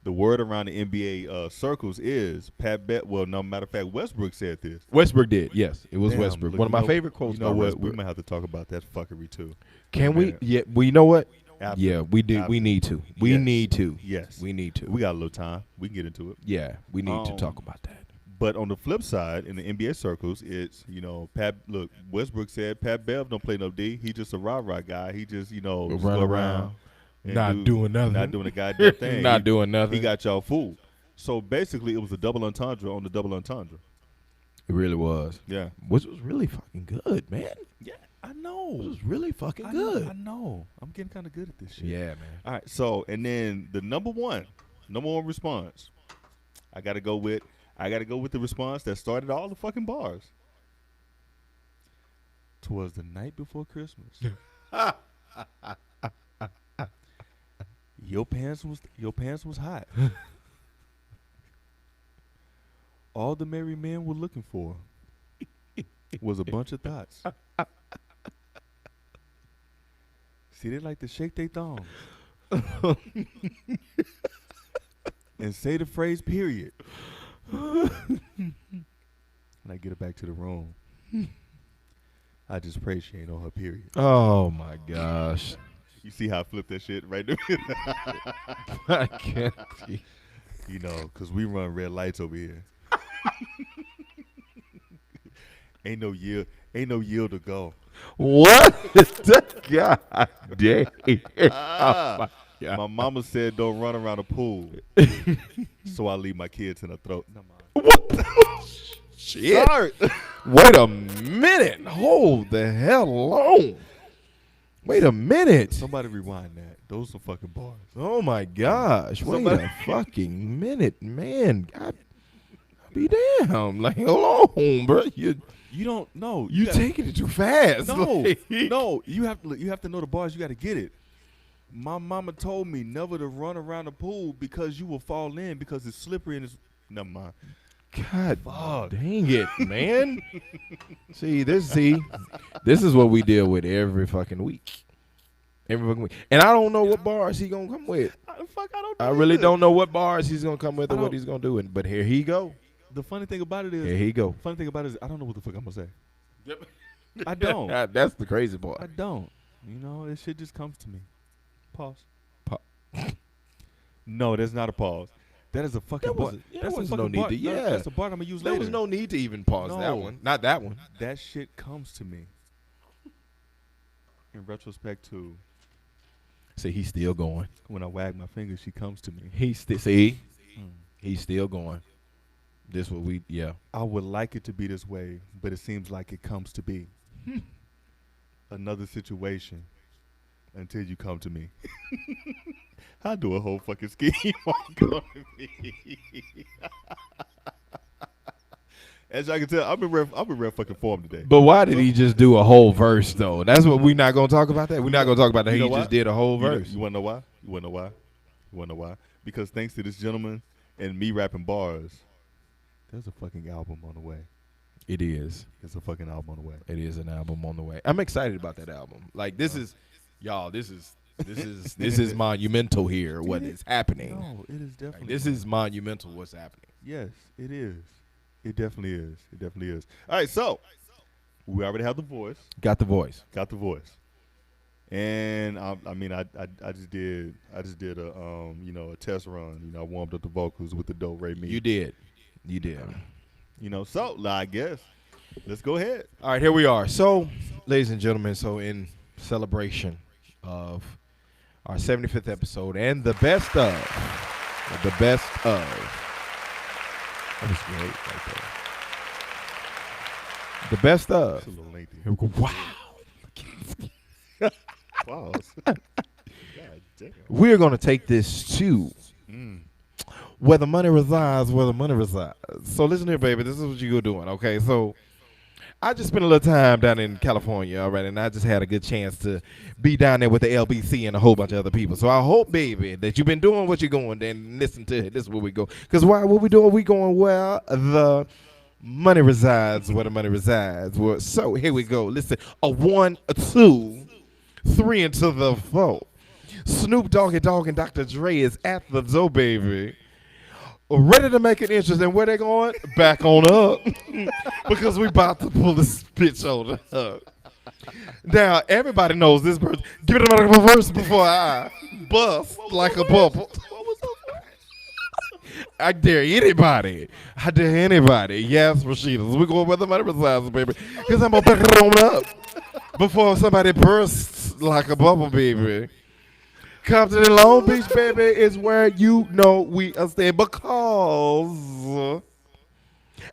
the word around the NBA circles is Pat Bet. Well, no matter of fact, Westbrook said this. Westbrook did. Yes, it was Damn, Westbrook. look, One of my favorite quotes. You know by what? Westbrook. We might have to talk about that fuckery too. Can we? Man. Yeah. We know what? After. Yeah, we do. After. We need to. We Yes. need to. Yes, We need to. we got a little time. We can get into it. Yeah, we need to talk about that. But on the flip side, in the NBA circles, it's Pat. Look, Westbrook said Pat Bev don't play no D. He just a rah guy. He just just Run go around. around, and Not doing nothing. not doing a goddamn thing. Not He- doing nothing. He got y'all fooled. So basically, it was a double entendre on the double entendre. It really was. Yeah, Which was really fucking good, man. yeah, I It know. was really fucking I good. know. I'm getting kind of good at this shit. Yeah, man. All right. So, and then the number one response, I gotta go with the response that started all the fucking bars. 'Twas the night before Christmas. Your pants was hot. All the merry men were looking for was a bunch of thoughts. See, they like to shake their thongs and say the phrase "period." When I get her back to the room, I just pray she ain't on her period. Oh my gosh. You see how I flipped that shit right there? I can't. Because we run red lights over here. Ain't no yield to go. What is that? God damn. Oh my God. My mama said don't run around the pool, so I leave my kids in the throat. No, Shit. sorry. Wait a minute. Hold the hell on. Wait a minute. Somebody rewind that. Those are fucking bars. Oh my gosh. Somebody- Wait a fucking minute, man. God be damn. Like, hold on, bro. You don't know. taking it too fast. No, Like- no. You have to know the bars. You got to get it. My mama told me never to run around the pool because you will fall in because it's slippery and it's. Never mind. God Fuck. dang it, man. This is what we deal with every fucking week. Every fucking week. And I don't know what bars he gonna come with. Fuck, I don't. Know I really either. don't know what bars he's gonna come with or I what don't- he's gonna do. But here he go. The funny thing about it is. Here he go. Funny thing about it is I don't know what the fuck I'm gonna say. I don't. That's the crazy I part. don't. This shit just comes to me. Pause. Pa- No, that's not a pause. That is a fucking There bar. wasn't- there That's a was no fucking need bar. to- No, yeah. that's a bar I'm gonna use There later. was no need to even pause that No. one. Not that one. That shit comes to me. In retrospect to See, he's still going. when I wag my finger, she comes to me. He's still going. This what we I would like it to be this way, but it seems like it comes to be. Another situation until you come to me. I do a whole fucking scheme on coming to me. As y'all can tell, I've been real fucking form today. But why did he just do a whole verse though? That's what we're not gonna talk about. That we're not gonna talk about that. You know He why? just did a whole verse. You wanna know why? You wanna know why? Because thanks to this gentleman and me rapping bars, there's a fucking album on the way. It is. There's a fucking album on the way. It is an album on the way. I'm excited about that album. Like this is, y'all. This is monumental here. What is happening? No, it is definitely. Like, this is monumental. What's happening? Yes, it is. It definitely is. It definitely is. All right, so we already have the voice. Got the voice. Got the voice. And I just did a test run. I warmed up the vocals with the Do Re Mi. You did. So I guess let's go ahead. All right, here we are. So, ladies and gentlemen, so in celebration of our 75th episode and the best of, that was great right there. The best of. It's a little lengthy. Here we go. Wow. Pause. God damn. We're going to take this to where the money resides, So listen here, baby. This is what you're doing, okay? So I just spent a little time down in California, all right, and I just had a good chance to be down there with the LBC and a whole bunch of other people. So I hope, baby, that you've been doing what you're going. Then listen to it. This is where we go. Because why? What we doing? We going where the money resides. Where the money resides. Well, so here we go. Listen, a 1, a 2, 3 into the 4. Snoop Doggy Dogg and Dr. Dre is at the door, baby. Ready to make an interest, and where they going? Back on up, because we about to pull this bitch on up. Now everybody knows this person. Give it a microphone first before I bust like a bubble. I dare anybody. I dare anybody. Yes, Rashida. We going with the money resides, baby, because I'm gonna back it on up before somebody bursts like a bubble, baby. Compton and Long Beach, baby, is where you know we are staying because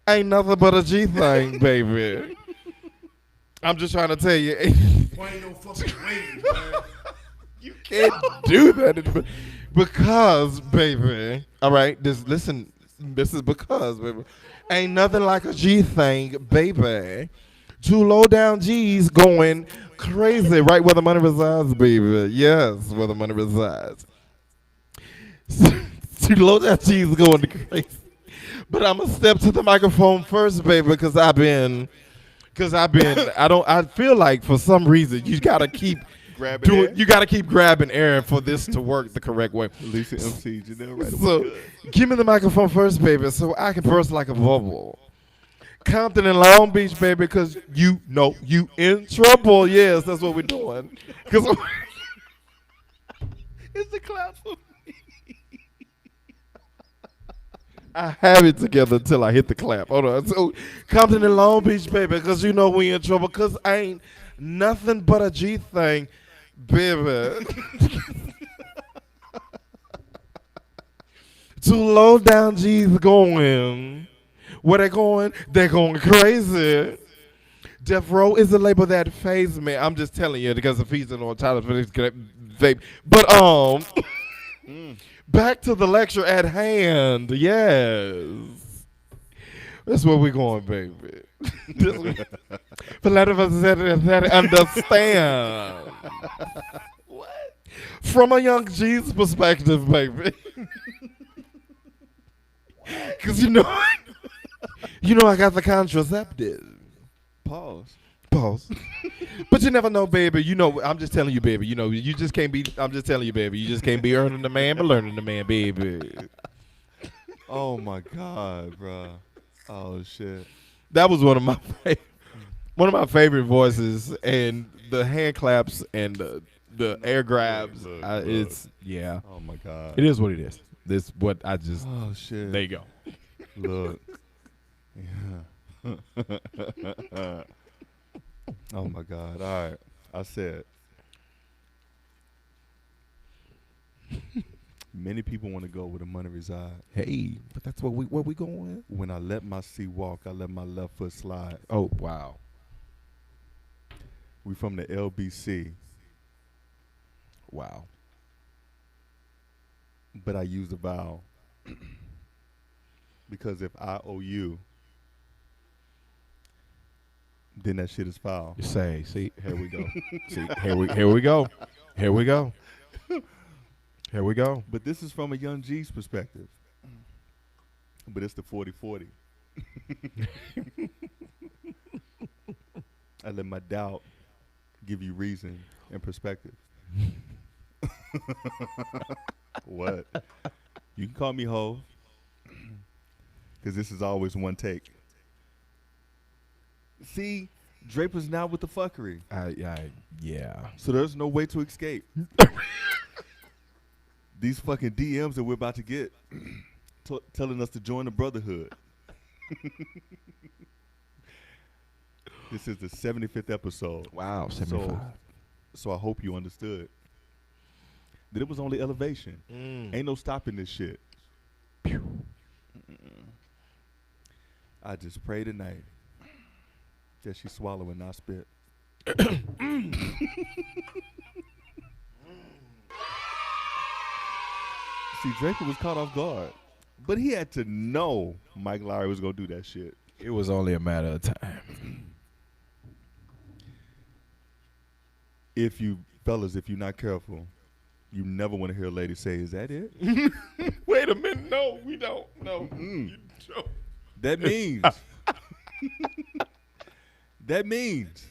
ain't nothing but a G thing, baby. I'm just trying to tell you. Why ain't no fucking waiting, man? You can't do that because, baby. All right, just listen. This is because, baby. Ain't nothing like a G thing, baby. 2 low down G's going crazy, right where the money resides, baby. Yes, where the money resides. 2 low down G's going crazy. But I'm gonna step to the microphone first, baby, because I feel like for some reason you gotta keep you gotta keep grabbing air for this to work the correct way. Lisa MC, Janelle, right? So give me the microphone first, baby, so I can burst like a bubble. Compton and Long Beach, baby, because you know you in trouble. Yes, that's what we're doing. Because it's the clap for me. I have it together until I hit the clap. Hold on. So Compton and Long Beach, baby, because you know we in trouble. Because ain't nothing but a G thing, baby. 2 low down G's going. Where they going? They're going crazy. Death Row is the label that fazes me. I'm just telling you because the fees on Tyler for this vape. But back to the lecture at hand. Yes, that's where we're going, baby. For a lot of us that understand. What? From a young G's perspective, baby. Because you know I got the contraceptive. Pause. But you never know, baby. You know, I'm just telling you, baby. You know, you just can't be. I'm just telling you, baby. You just can't be earning the man, but learning the man, baby. Oh my God, bro. Oh shit. That was one of my favorite voices, and the hand claps and the air grabs. Look. It's yeah. Oh my God. It is what it is. This what I just. Oh shit. There you go. Look. Yeah. Oh my God. All right. I said. Many people want to go where the money resides. Hey, but that's where we going. When I let my seat walk, I let my left foot slide. Oh wow. We from the LBC, Wow. but I use the vowel because if I owe you, then that shit is foul. You say, see, here we go. See, here we go. Here we go. Here we go. But this is from a young G's perspective. But it's the 40-40. I let my doubt give you reason and perspective. What? You can call me Ho, because this is always one take. See, Draper's now with the fuckery. Yeah. So there's no way to escape. These fucking DMs that we're about to get telling us to join the brotherhood. This is the 75th episode. Wow, 75. So I hope you understood that it was only elevation. Ain't no stopping this shit. I just pray tonight that she swallow and not spit. See, Draper was caught off guard. But he had to know Mike Lowry was going to do that shit. It was only a matter of time. if you fellas, if you're not careful, you never want to hear a lady say, "Is that it?" Wait a minute. No, we don't. No. Mm. You don't. That means that means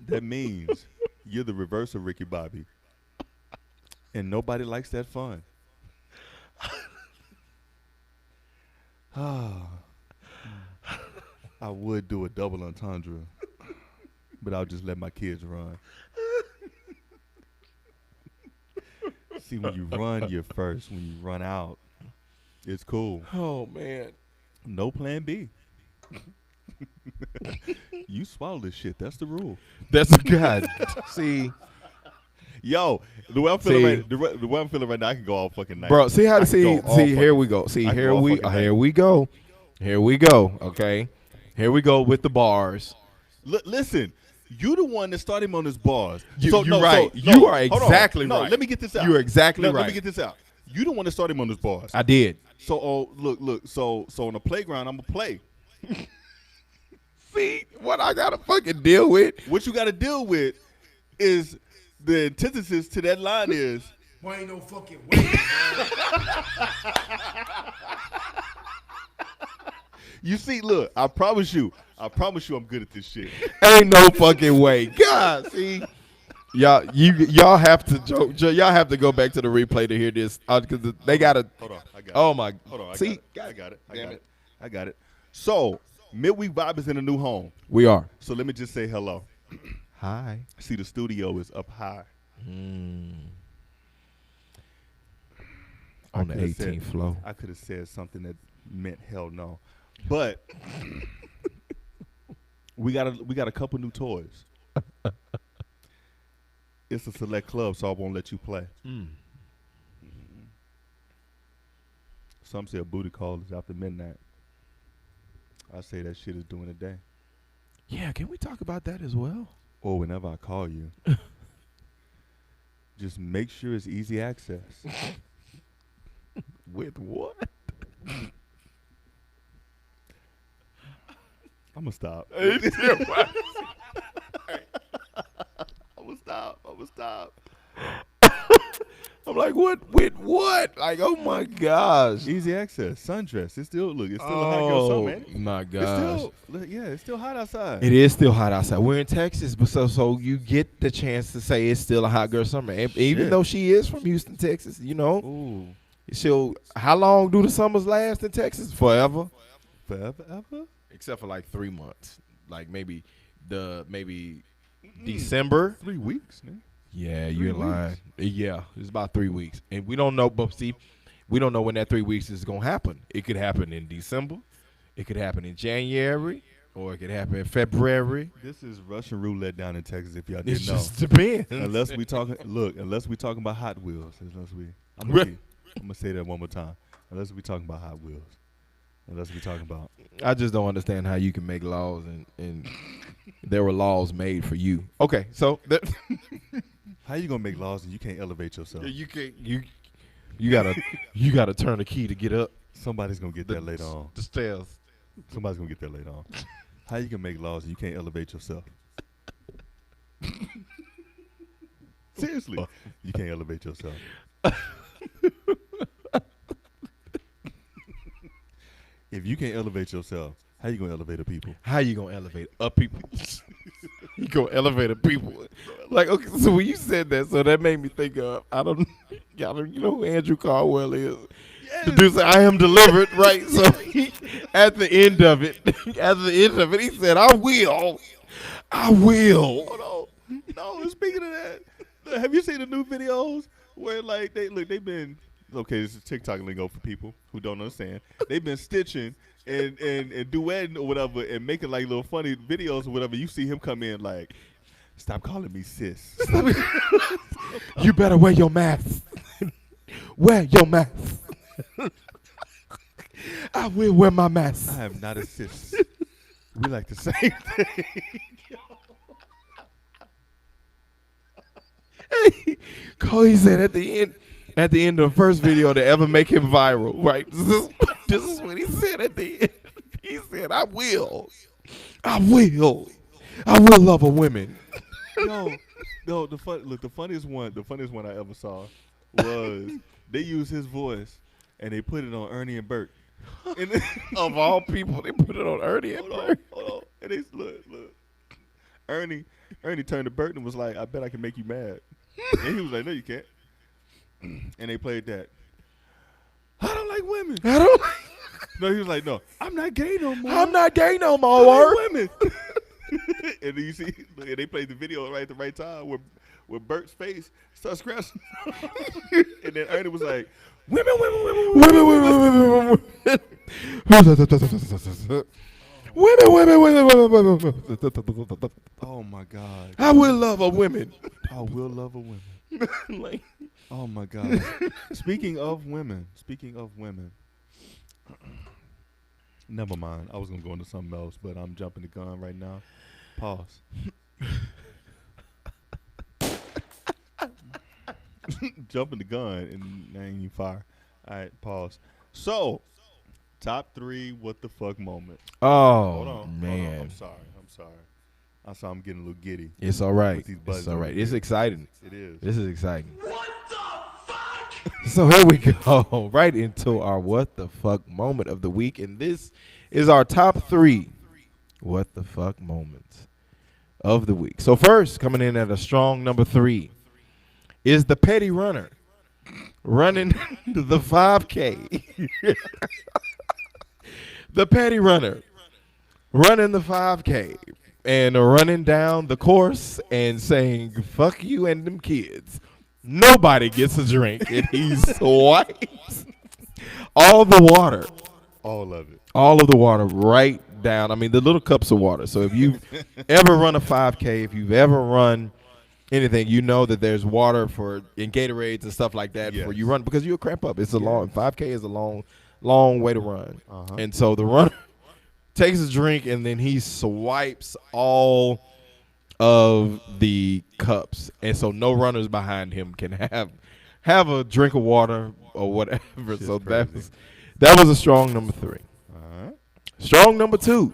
that means you're the reverse of Ricky Bobby, and nobody likes that fun. I would do a double entendre, but I'll just let my kids run. See, when you run, you're first. When you run out, it's cool. Oh, man. No plan B. You swallow this shit. That's the rule. That's a God. See, Yo, the way I'm feeling, the way I'm feeling right now, I can go all fucking night. bro, see how I to can see. go all See, here fucking- we go. See, I can here go all we, fucking here night. we go. Here we go. Okay, here we go with the bars. Listen, you the one that started him on his bars. You no, right. So, no, You are hold on. exactly No, right. let me get this out. You are exactly Let me right. get this out. You the one that started him on his bars. I did. So, look. So on the playground, I'm gonna play. See what I gotta fucking deal with. What you got to deal with is the antithesis to that line is. Boy, ain't no fucking way, man. You see, look, I promise you, I'm good at this shit. Ain't no fucking way. God, see, y'all have to joke. Y'all have to go back to the replay to hear this because they gotta. Hold on, I got it. Oh my. Hold on, See, I got it. Damn it. I got it. So, midweek vibe is in a new home. we are. So let me just say hello. Hi. See, the studio is up high. On the coulda said- 18th floor. I could have said something that meant hell no, but we got a couple new toys. It's a select club, so I won't let you play. Some say a booty call is after midnight. I say that shit is during the day. Yeah, can we talk about that as well? Or whenever I call you. Just make sure it's easy access. With what? I'm gonna stop. I'm I'ma stop. like, what? With what? Like, oh my gosh. Easy access, sundress. It's still a hot girl summer, man. Oh my It's gosh. it's still hot outside. It is still hot outside. We're in Texas, but so you get the chance to say it's still a hot girl summer. And even Shit. though she is from Houston, Texas, you know, Ooh, how long do the summers last in Texas? Forever. forever, ever. Except for like 3 months. Like maybe December. 3 weeks, man. Yeah, 3 you're lying. Yeah, it's about 3 weeks. And we don't know, but see, we don't know when that 3 weeks is going to happen. It could happen in December. It could happen in January. Or it could happen in February. This is Russian roulette down in Texas. If y'all It didn't know, just depends. unless we talking about Hot Wheels. I'm gonna say that one more time. Unless we talking about Hot Wheels. Unless we talking about. I just don't understand how you can make laws and there were laws made for you. Okay, so How you gonna make laws and you can't elevate yourself? you gotta turn the key to get up Somebody's gonna get that later on. the stairs. Somebody's gonna get that later on. How you can make laws and you can't elevate yourself? Seriously, you can't elevate yourself. If you can't elevate yourself, how you gonna elevate the people? How you gonna elevate up people? You gonna elevate a people? Like, okay, so when you said that, so that made me think of you know who Andrew Caldwell is? The dude said, "I am delivered," right? So at the end of it, he said, "I will." Hold on. No, speaking of that, have you seen the new videos where like they've been okay, this is TikTok lingo for people who don't understand. They've been stitching and duetting or whatever and making like little funny videos or whatever. You see him come in like, stop calling me sis. You better wear your mask. Wear your mask. I will wear my mask. I am not a sis. We like the same thing. He said at the end of the first video to ever make him viral, right? This is what he said at the end. He said, I will love a woman. Yo, no, the funniest one I ever saw was they used his voice and they put it on Ernie and Bert. And Of all people, they put it on Ernie and Bert. hold on. And they look. Ernie turned to Bert and was like, "I bet I can make you mad." And he was like, "No, you can't." And they played that. I don't like women. I don't. No, he was like, "No, I'm not gay no more. I'm not gay no I more. like women." And then you see, and they played the video right at the right time where Bert's face starts scratching. And then Ernie was like, "Women, women, women, women, women." Women. Oh my God. I will love a women. I will love a woman. Like, Oh my God. Speaking of women. Never mind. I was gonna go into something else, but I'm jumping the gun right now. Pause. Jumping the gun and now you fire. All right, pause. So, top 3 what the fuck moment. Hold oh on. man, I'm sorry. I saw I'm getting a little giddy. it's all right. With these It's buttons all over right. It's here. exciting. It is. This is exciting. What the fuck? So here we go, right into our what the fuck moment of the week, and this is our top 3 what the fuck moments of the week. So first, coming in at a strong number 3 is the petty runner running the 5K. The petty runner running the 5K and running down the course and saying, "Fuck you and them kids." Nobody gets a drink, and he swipes all the water. All of it. All of the water right down. I mean, the little cups of water. So if you've ever run a 5K, if you've ever run anything, you know that there's water in Gatorades and stuff like that before Yes. you run, because you'll cramp up. It's a long 5K is a long way to run. Uh-huh. And so the runner takes a drink and then he swipes all of the cups, and so no runners behind him can have a drink of water or whatever. Shit's So crazy. that was a strong number 3. All-right. Strong number 2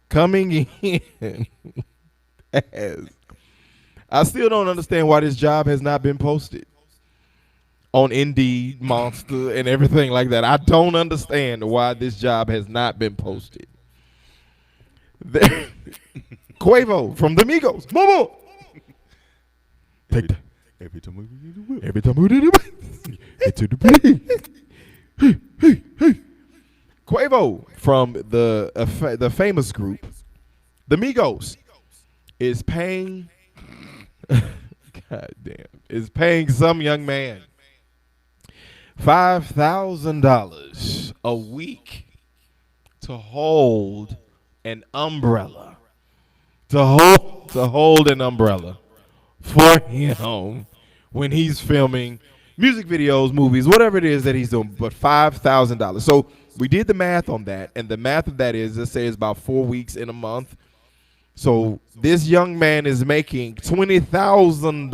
coming in as, I still don't understand why this job has not been posted on Indeed, Monster, and everything like that. I don't understand why this job has not been posted. Quavo from the Migos. Mama. Take that. Every time we do the whip. Every time we do it to the beat. Hey. Quavo from the famous group, the Migos, is paying is paying some young man $5,000 a week to hold an umbrella. To hold an umbrella for him when he's filming music videos, movies, whatever it is that he's doing, but $5,000. So we did the math on that, and the math of that is, let's say it's about 4 weeks in a month. So this young man is making $20,000.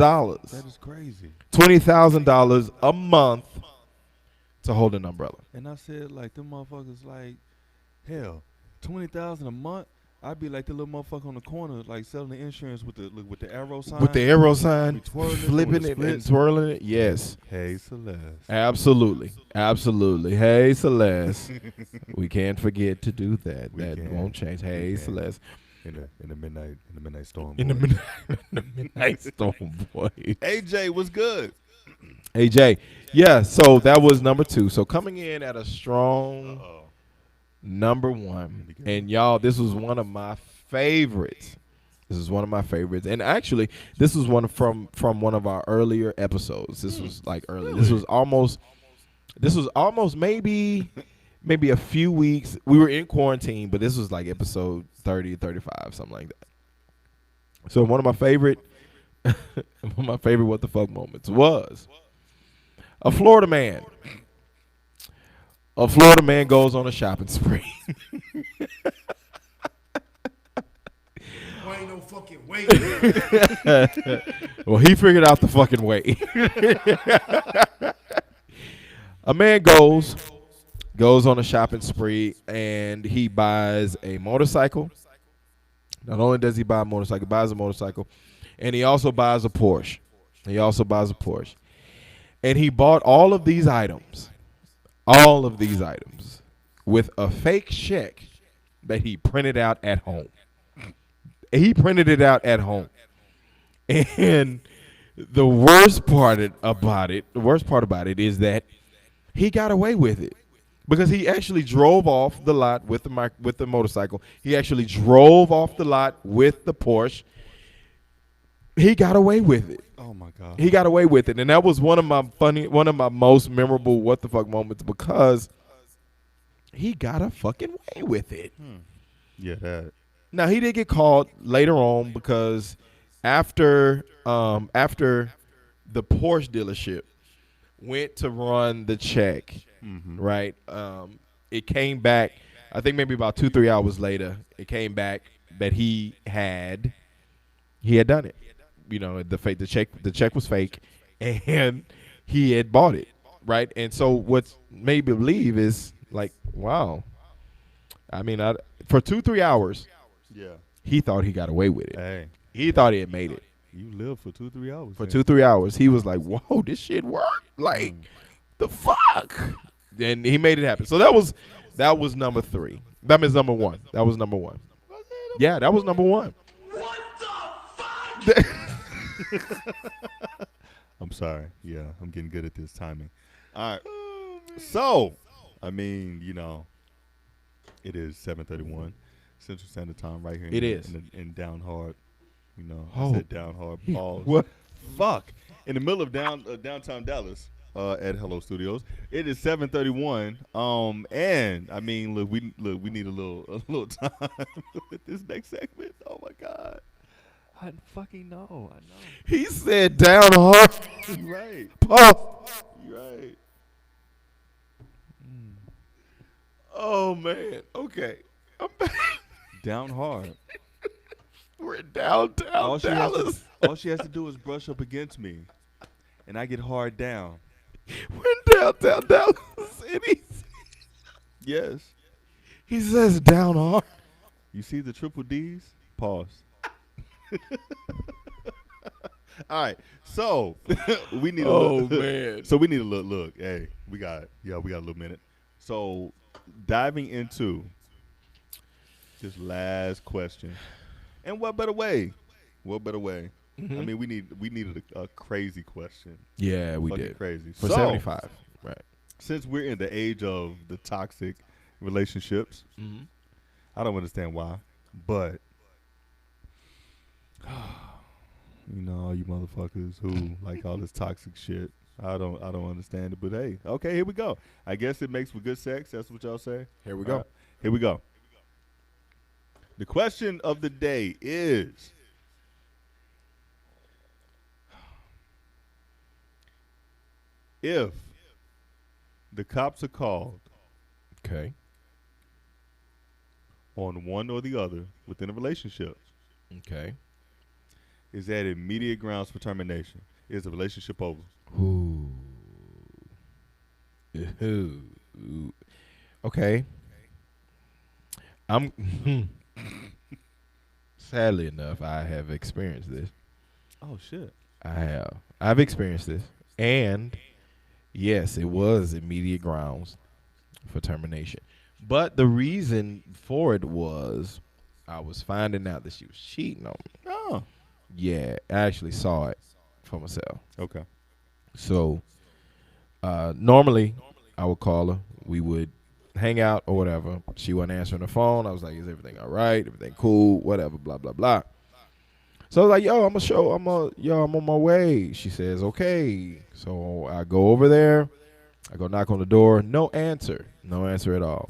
That is crazy. $20,000 a month to hold an umbrella. And I said, like, them motherfuckers, like, hell, $20,000 a month. I'd be like the little motherfucker on the corner, like selling the insurance with the arrow sign. With the arrow sign, Be twirling it, flipping doing the it and splits. twirling it. Yes. Hey, Celeste. Absolutely. Hey, Celeste. We can't forget to do that. We That can't. won't change. Hey, We can't. Celeste. In the midnight storm. In the boy. midnight storm, boy. AJ was good. AJ. Yeah, so that was number 2. So coming in at a strong number 1. And y'all, this was one of my favorites. And actually, this was one from one of our earlier episodes. This was like early. Really? This was almost maybe a few weeks. We were in quarantine, but this was like episode 30, 35, something like that. So one of my favorite what the fuck moments was a Florida man. A Florida man goes on a shopping spree. Why ain't no fucking way? Well, he figured out the fucking way. A man goes on a shopping spree, and he buys a motorcycle. Not only does he buy a motorcycle, And he also buys a Porsche. He also buys a Porsche. And he bought all of these items, with a fake check that he printed out at home. He printed it out at home. And the worst part about it is that he got away with it because he actually drove off the lot with the motorcycle. He actually drove off the lot with the Porsche. He got away with it. Oh my God. He got away with it, and that was one of my most memorable what the fuck moments because he got a fucking way with it. Yeah, that. Now he did get called later on because after the Porsche dealership went to run the check, right? It came back. I think maybe about 2-3 hours later, it came back that he had done it. You know, the check was fake, and he had bought it, right? And so what made me believe is like, wow. I mean, for 2-3 hours, Yeah. he thought he got away with it. Hey, He thought he had made it. you lived for 2-3 hours. For man. 2-3 hours, he was like, whoa, this shit worked. Like, the fuck? And he made it happen. So that was number 3. That means number 1. That was number 1. Yeah, that was number 1. What the fuck? I'm sorry. Yeah, I'm getting good at this timing. All right. So, I mean, you know, it is 7:31 Central Standard Time right here. It is. In down hard. You know, Oh. I said down hard. Pause. What? Fuck. In the middle of downtown Dallas at Hello Studios. It is 7:31. And I mean, look, we need a little time with this next segment. Oh my God. I fucking know. I know. He said down hard. You right. Oh, You right. oh man. Okay. I'm back. Down hard. We're in downtown All she Dallas. has to do is brush up against me, and I get hard down. We're in downtown Dallas City. Yes. He says down hard. You see the triple D's? Pause. All right. So we need a Oh, look. man. So we need a look. Hey, we got a little minute. So diving into this last question. And what better way? What better way? I mean, we needed a crazy question. Yeah, we Fucking did. crazy. For So, 75. Right. since we're in the age of the toxic relationships, I don't understand why, but you know, all you motherfuckers who like all this toxic shit, I don't understand it. But hey, okay, here we go. I guess it makes for good sex. That's what y'all say. Here we All go. right, here we go. The question of the day is: if the cops are called Okay. on one or the other within a relationship, Okay. is that immediate grounds for termination? Is the relationship over? Ooh. Ooh. Okay. I'm sadly enough, I have experienced this. Oh shit! I have. I've experienced this. And yes, it was immediate grounds for termination. But the reason for it was I was finding out that she was cheating on me. Oh, Yeah, I actually saw it for myself. okay. So normally I would call her. We would hang out or whatever. She wasn't answering the phone. I was like, is everything all right? Everything cool? Whatever, blah, blah, blah. So I was like, I'm on my way. She says, okay. So I go over there. I go knock on the door. No answer. No answer at all.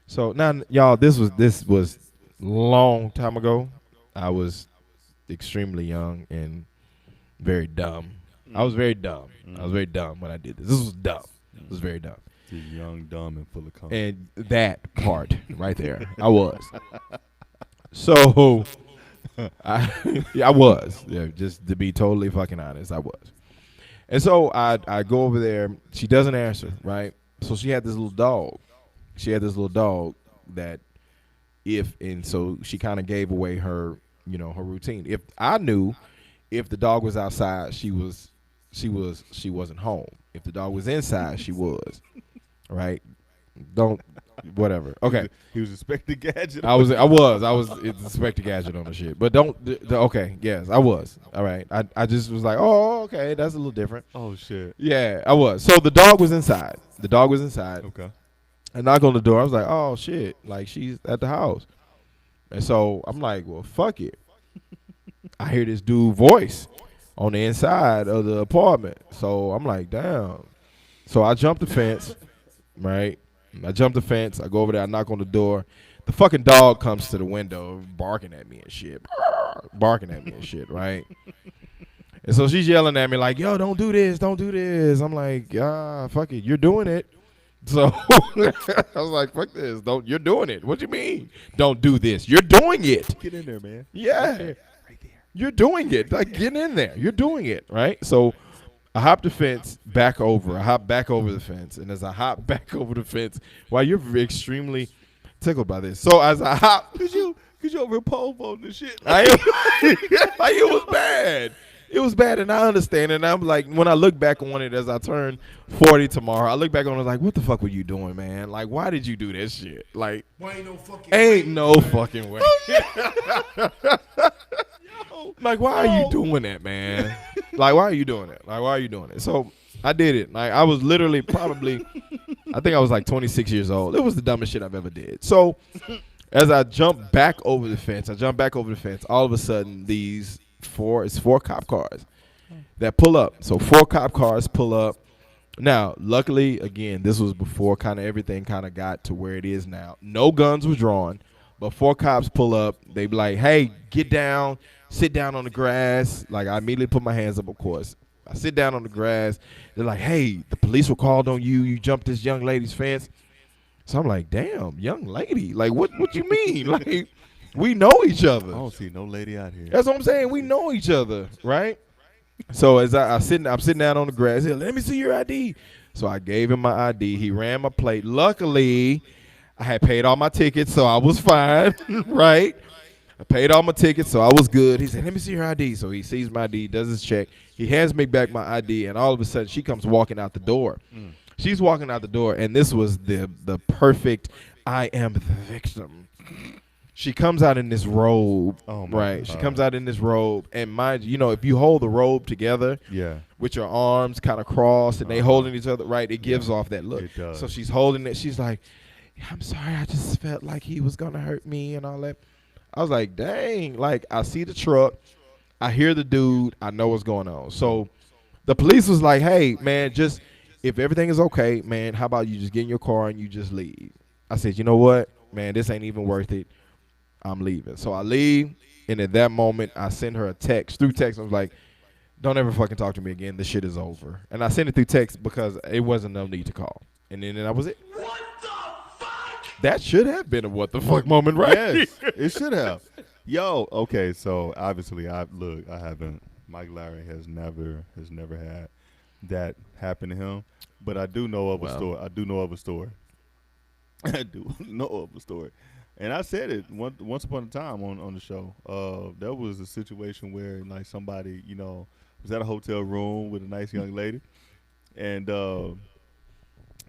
So now, y'all, this was long time ago. I was extremely young and very dumb. I was very dumb. I was very dumb when I did this. This was dumb. It was very dumb. You're young, dumb, and full of confidence. And that part right there, I was. So I was. Yeah, just to be totally fucking honest, I was. And so I go over there. She doesn't answer, right? So she had this little dog. She had this little dog that so she kind of gave away her, her routine. If I knew If the dog was outside, she wasn't home. If the dog was inside, she was. Right? Don't whatever. Okay. He was expecting gadget. I was Inspector Gadget on the shit. But okay, yes, I was. All right. I just was like, oh, okay, that's a little different. Oh shit. Yeah, I was. So the dog was inside. Okay. I knock on the door. I was like, oh shit, like she's at the house. And so I'm like, well, fuck it. I hear this dude voice on the inside of the apartment. So I'm like, damn. So I jump the fence, right? I jump the fence. I go over there. I knock on the door. The fucking dog comes to the window barking at me and shit. Barking at me and shit, right? And so she's yelling at me like, yo, don't do this. Don't do this. I'm like, fuck it. You're doing it. So I was like, fuck this. You're doing it. What do you mean? Don't do this. You're doing it. Get in there, man. Yeah. Right there. You're doing it. Like, get in there. You're doing it, right? So I hop the fence back over. I hop back over the fence. And as I hop back over the fence, wow, you're extremely tickled by this. So as I hop. Cause you over pole voting and shit. I am. Like, it was bad. It was bad, and I understand. And I'm like, when I look back on it as I turn 40 tomorrow, I look back on it like, what the fuck were you doing, man? Like, why did you do that shit? Like, ain't no fucking way. Like, why are you doing that, man? Like, why are you doing it? Like, why are you doing it? So I did it. Like, I was literally probably, I think I was like 26 years old. It was the dumbest shit I've ever did. So as I jump back over the fence, all of a sudden four cop cars that pull up. So 4 cop cars pull up. Now, luckily, again, this was before kind of everything kind of got to where it is now. No guns were drawn, but 4 cops pull up. They be like, hey, get down, sit down on the grass. Like, I immediately put my hands up, of course. I sit down on the grass. They're like, hey, the police were called on you. You jumped this young lady's fence. So I'm like, damn, young lady. Like, what you mean? Like, we know each other. I don't see no lady out here. That's what I'm saying. We know each other, right? So as I'm sitting down on the grass. He said, let me see your ID. So I gave him my ID. He ran my plate. Luckily, I had paid all my tickets, so I was fine, right? I paid all my tickets, so I was good. He said, let me see your ID. So he sees my ID, does his check. He hands me back my ID, and all of a sudden, she comes walking out the door. She's walking out the door, and this was the perfect I am the victim. She comes out in this robe, right? She comes out in this robe, and mind you, if you hold the robe together, with your arms kind of crossed and they holding each other, right? It gives off that look. It does. So she's holding it. She's like, I'm sorry, I just felt like he was gonna hurt me and all that. I was like, dang! Like, I see the truck, I hear the dude, I know what's going on. So the police was like, hey, man, just if everything is okay, man, how about you just get in your car and you just leave? I said, you know what, man, this ain't even worth it. I'm leaving. So I leave, and at that moment, I send her a text. Through text, I was like, don't ever fucking talk to me again. This shit is over. And I sent it through text because it wasn't no need to call. And then that was it. What the fuck? That should have been a what the fuck moment, right? Yes, it should have. Yo, okay, so obviously, I haven't. Mike Larry has never had that happen to him, but I do know of a story. I do know of a story. And I said it once upon a time on the show. There was a situation where like somebody, was at a hotel room with a nice young lady, and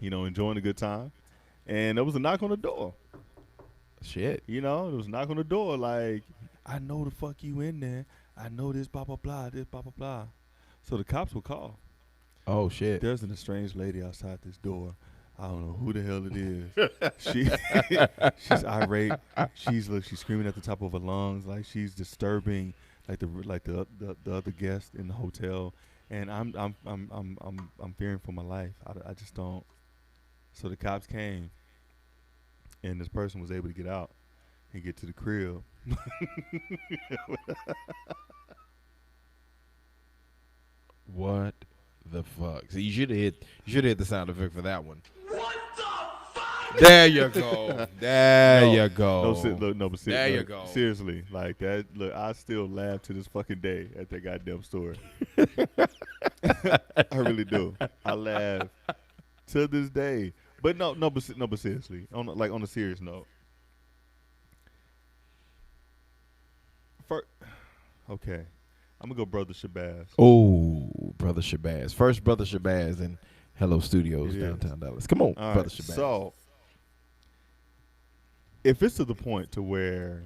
enjoying a good time, and there was a knock on the door. Shit. There was a knock on the door. Like, I know the fuck you in there. I know this blah blah blah. This blah blah blah. So the cops will call. Oh shit. There's an estranged lady outside this door. I don't know who the hell it is. She's irate. She's screaming at the top of her lungs like she's disturbing the other guests in the hotel, and I'm fearing for my life. I just don't. So the cops came, and this person was able to get out and get to the crib. What the fuck? So you should have hit the sound effect for that one. What the fuck? There you go. There you go. But there you go. Seriously, like that. Look, I still laugh to this fucking day at that goddamn story. I really do. I laugh to this day. But but seriously, on a serious note. Okay, I'm gonna go Brother Shabazz. Oh, Brother Shabazz. First Brother Shabazz in Hello Studios, It is. downtown Dallas. Come on, All Brother right. Shabazz. So, if it's to the point to where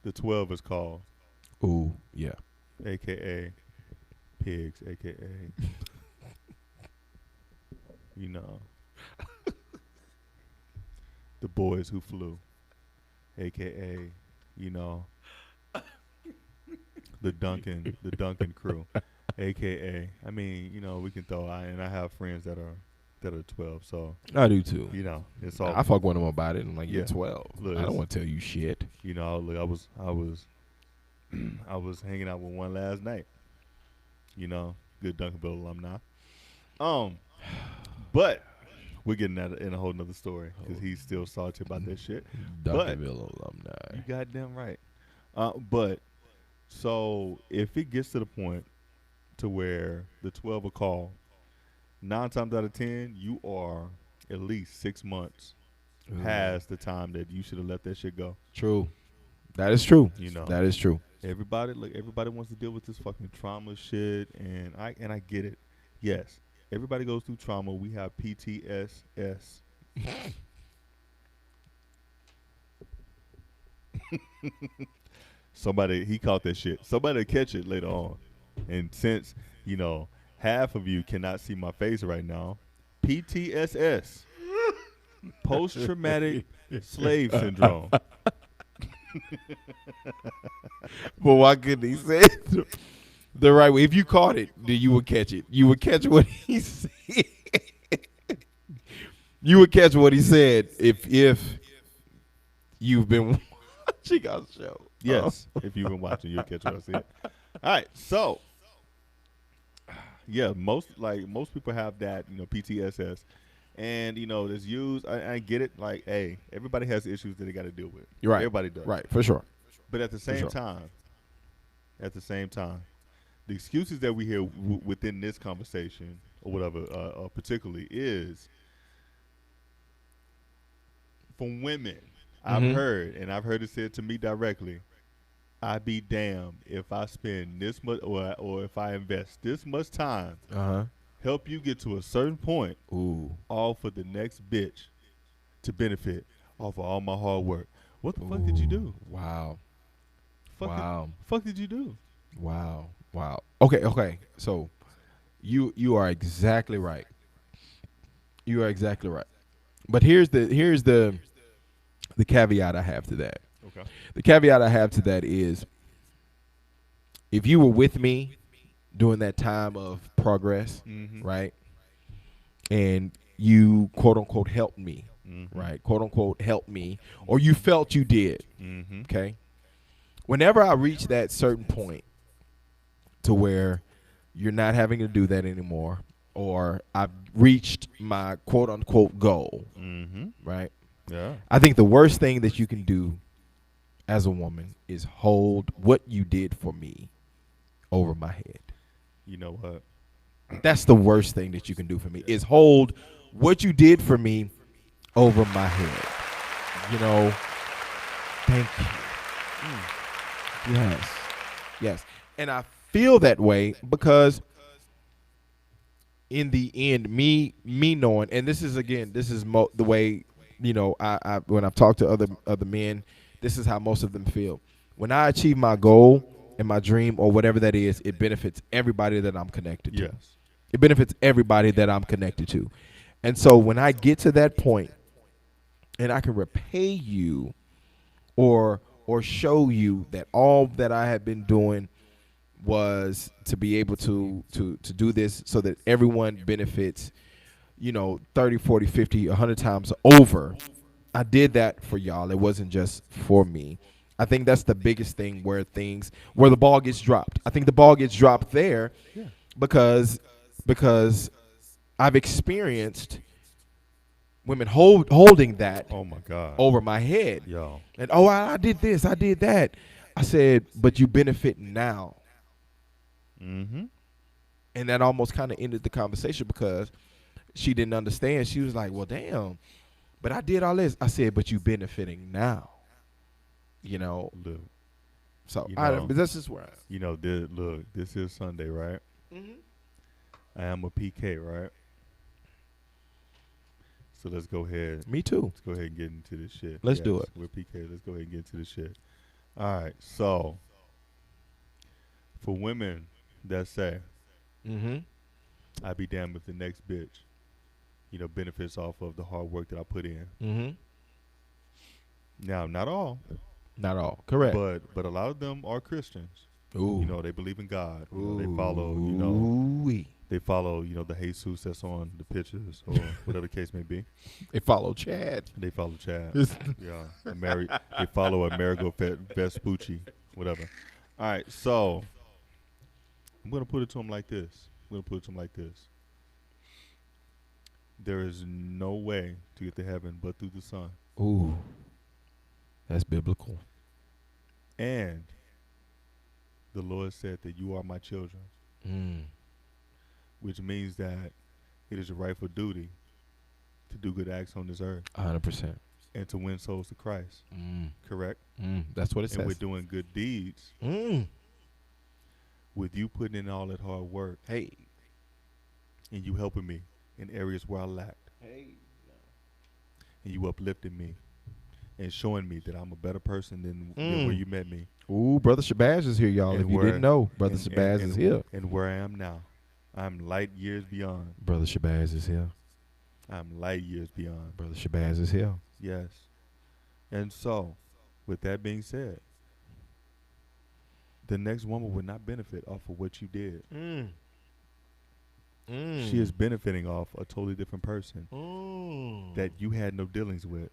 the 12 is called, Ooh, yeah. aka pigs, aka you know, the boys who flew, aka you know, the Duncan crew, aka I mean, you know, we can throw and I have friends that are 12, so I do too. you know, it's all I fuck with him about it. I'm like, Yeah. you're 12. Look, I don't it's- want to tell you shit. you know, look, I was I was hanging out with one last night. You know, good Duncanville alumni. But we're getting that in a whole nother story because he's still salty about that shit. Duncanville alumni. You goddamn right. But so if it gets to the point to where the 12 are called, 9 times out of 10, you are at least 6 months past the time that you should have let that shit go. True. That is true. You know. That is true. Everybody wants to deal with this fucking trauma shit, and I get it. Yes, everybody goes through trauma. We have PTSS. Somebody he caught that shit. Somebody will catch it later on. And since you know half of you cannot see my face right now, PTSS, post traumatic slave syndrome. But why couldn't he say it the right way? If you caught it, then you would catch it. You would catch what he said. You would catch what he said if you've been watching our show. Yes, if you've been watching, you'll catch what I said. All right, so yeah, most people have that, you know, PTSS, and you know, it's used. I get it. Like, hey, everybody has issues that they got to deal with. You're right. Everybody does. Right, for sure. But at the same sure. time, the excuses that we hear within this conversation or whatever, particularly, is from women. Mhm. I've heard it said to me directly. I be damned if I spend this much or if I invest this much time, help you get to a certain point, Ooh. all for the next bitch to benefit off of all my hard work. What the fuck did you do? Wow. Fuck fuck did you do? Wow. Wow. Okay. So you are exactly right. You are exactly right. But here's the caveat I have to that. Okay. The caveat I have to that is if you were with me during that time of progress, right? And you quote unquote helped me, right? Quote unquote helped me, or you felt you did. Okay. Whenever I reach that certain point to where you're not having to do that anymore, or I've reached my quote unquote goal, right? Yeah. I think the worst thing that you can do as a woman is hold what you did for me over my head. You know what? That's the worst thing that you can do for me is hold what you did for me over my head. You know, thank you. Yes. And I feel that way because in the end, me knowing, and this is the way, you know, I when I've talked to other men, this is how most of them feel. When I achieve my goal and my dream or whatever that is, it benefits everybody that I'm connected to. Yes. It benefits everybody that I'm connected to. And so when I get to that point and I can repay you or show you that all that I have been doing was to be able to do this so that everyone benefits, you know, 30, 40, 50, 100 times over. I did that for y'all. It wasn't just for me. I think that's the biggest thing where the ball gets dropped. I think the ball gets dropped there because I've experienced women holding that Oh my God. over my head. Yo. And I did this, I did that. I said, but you benefit now. And that almost kind of ended the conversation because she didn't understand. She was like, well, damn, but I did all this. I said, but you benefiting now. You know, Look. So You I, know, but that's just where I am. you know, look, this is Sunday, right? I am a PK, right? So let's go ahead. Me too. Let's go ahead and get into this shit. Let's do it. We're PK. Let's go ahead and get into this shit. All right. So for women that say, Mm-hmm. I'd be damned if the next bitch, benefits off of the hard work that I put in. Mm-hmm. Now, not all, Not all. Correct. but a lot of them are Christians. Ooh. They believe in God. They follow, Ooh-wee. they follow, the Jesus that's on the pictures or whatever the case may be. They follow Chad. They follow Chad. Yeah. They follow Amerigo Vespucci, whatever. All right, so I'm going to put it to him like this. There is no way to get to heaven but through the Son. Ooh. That's biblical. And the Lord said that you are my children, which means that it is your rightful duty to do good acts on this earth 100%. and to win souls to Christ. Correct? That's what it And says. we're doing good deeds with you putting in all that hard work Hey. and you helping me in areas where I lacked. And you uplifting me and showing me that I'm a better person than where you met me. Ooh, Brother Shabazz is here, y'all. And If you where- didn't know, Brother and- Shabazz and- is here. And where I am now, I'm light years beyond. Brother Shabazz is here. I'm light years beyond. Brother Shabazz is here. Yes. And so, with that being said, the next woman would not benefit off of what you did. She is benefiting off a totally different person that you had no dealings with.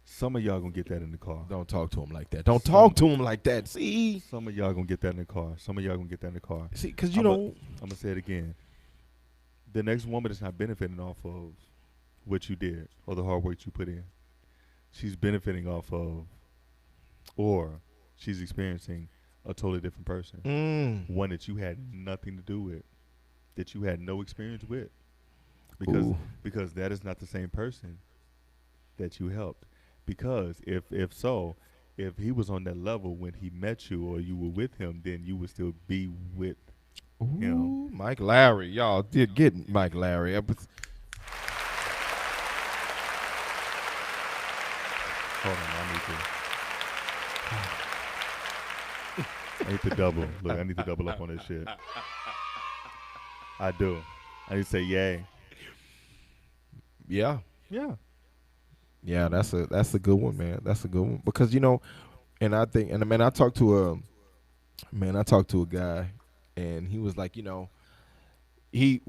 Some of y'all gonna get that in the car. Don't talk to him like that. Don't talk to him like that. See? Some of y'all gonna get that in the car. See, because I'm gonna say it again. The next woman is not benefiting off of what you did or the hard work you put in. She's benefiting off of, or she's experiencing a totally different person. One that you had nothing to do with, that you had no experience with, because that is not the same person that you helped. Because if he was on that level when he met you or you were with him, then you would still be with him. Ooh, Mike Larry. Y'all did get Mike Larry. Hold on, I need to double. Look, I need to double up on this shit. I do. I need to say yay. Yeah. Yeah. Yeah, that's a good one, man. That's a good one because and I think, and man, I talked to a guy, and he was like,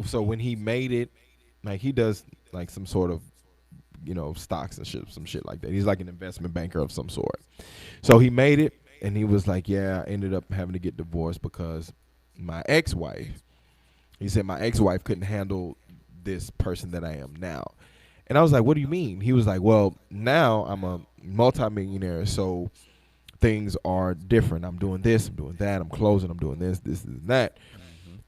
so when he made it, like he does like some sort of, stocks and shit, some shit like that. He's like an investment banker of some sort. So he made it, and he was like, yeah, I ended up having to get divorced because my ex-wife, he said my ex-wife couldn't handle this person that I am now. And I was like, what do you mean? He was like, well, now I'm a multimillionaire, so things are different. I'm doing this, I'm doing that, I'm closing, I'm doing this, and that.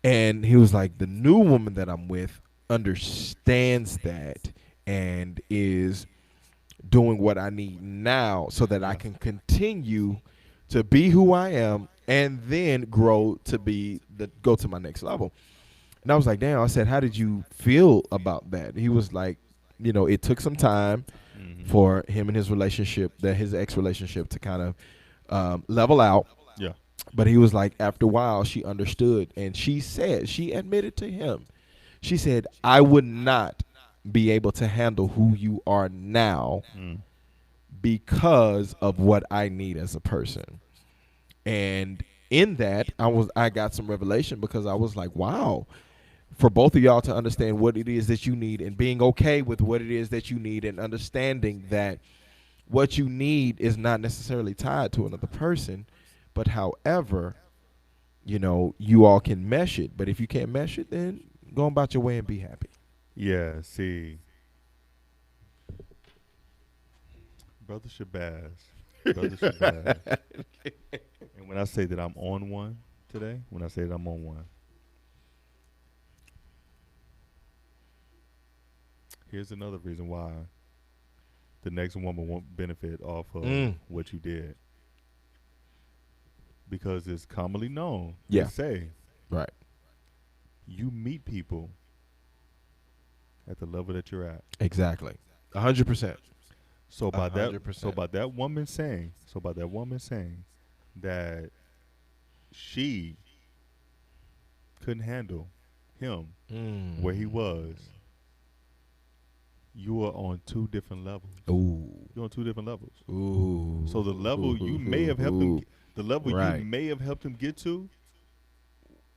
And he was like, the new woman that I'm with understands that and is doing what I need now so that I can continue to be who I am and then grow to go to my next level. And I was like, damn, I said, how did you feel about that? He was like, it took some time for him and his ex-relationship to kind of level out. Yeah. But he was like, after a while, she understood. And she admitted to him, she said, I would not be able to handle who you are now because of what I need as a person. And in that, I got some revelation because I was like, wow, for both of y'all to understand what it is that you need and being okay with what it is that you need and understanding that what you need is not necessarily tied to another person, but however, you all can mesh it. But if you can't mesh it, then go about your way and be happy. Yeah, see. Brother Shabazz. And when I say that I'm on one today, here's another reason why the next woman won't benefit off of what you did. Because it's commonly known. Yeah. They say Right. you meet people at the level that you're at. Exactly. 100%. So by that 100%. by that woman saying that she couldn't handle him where he was, you are on two different levels. Ooh. You're on two different levels. Ooh. So the level you may have helped him, the level Right. you may have helped him get to,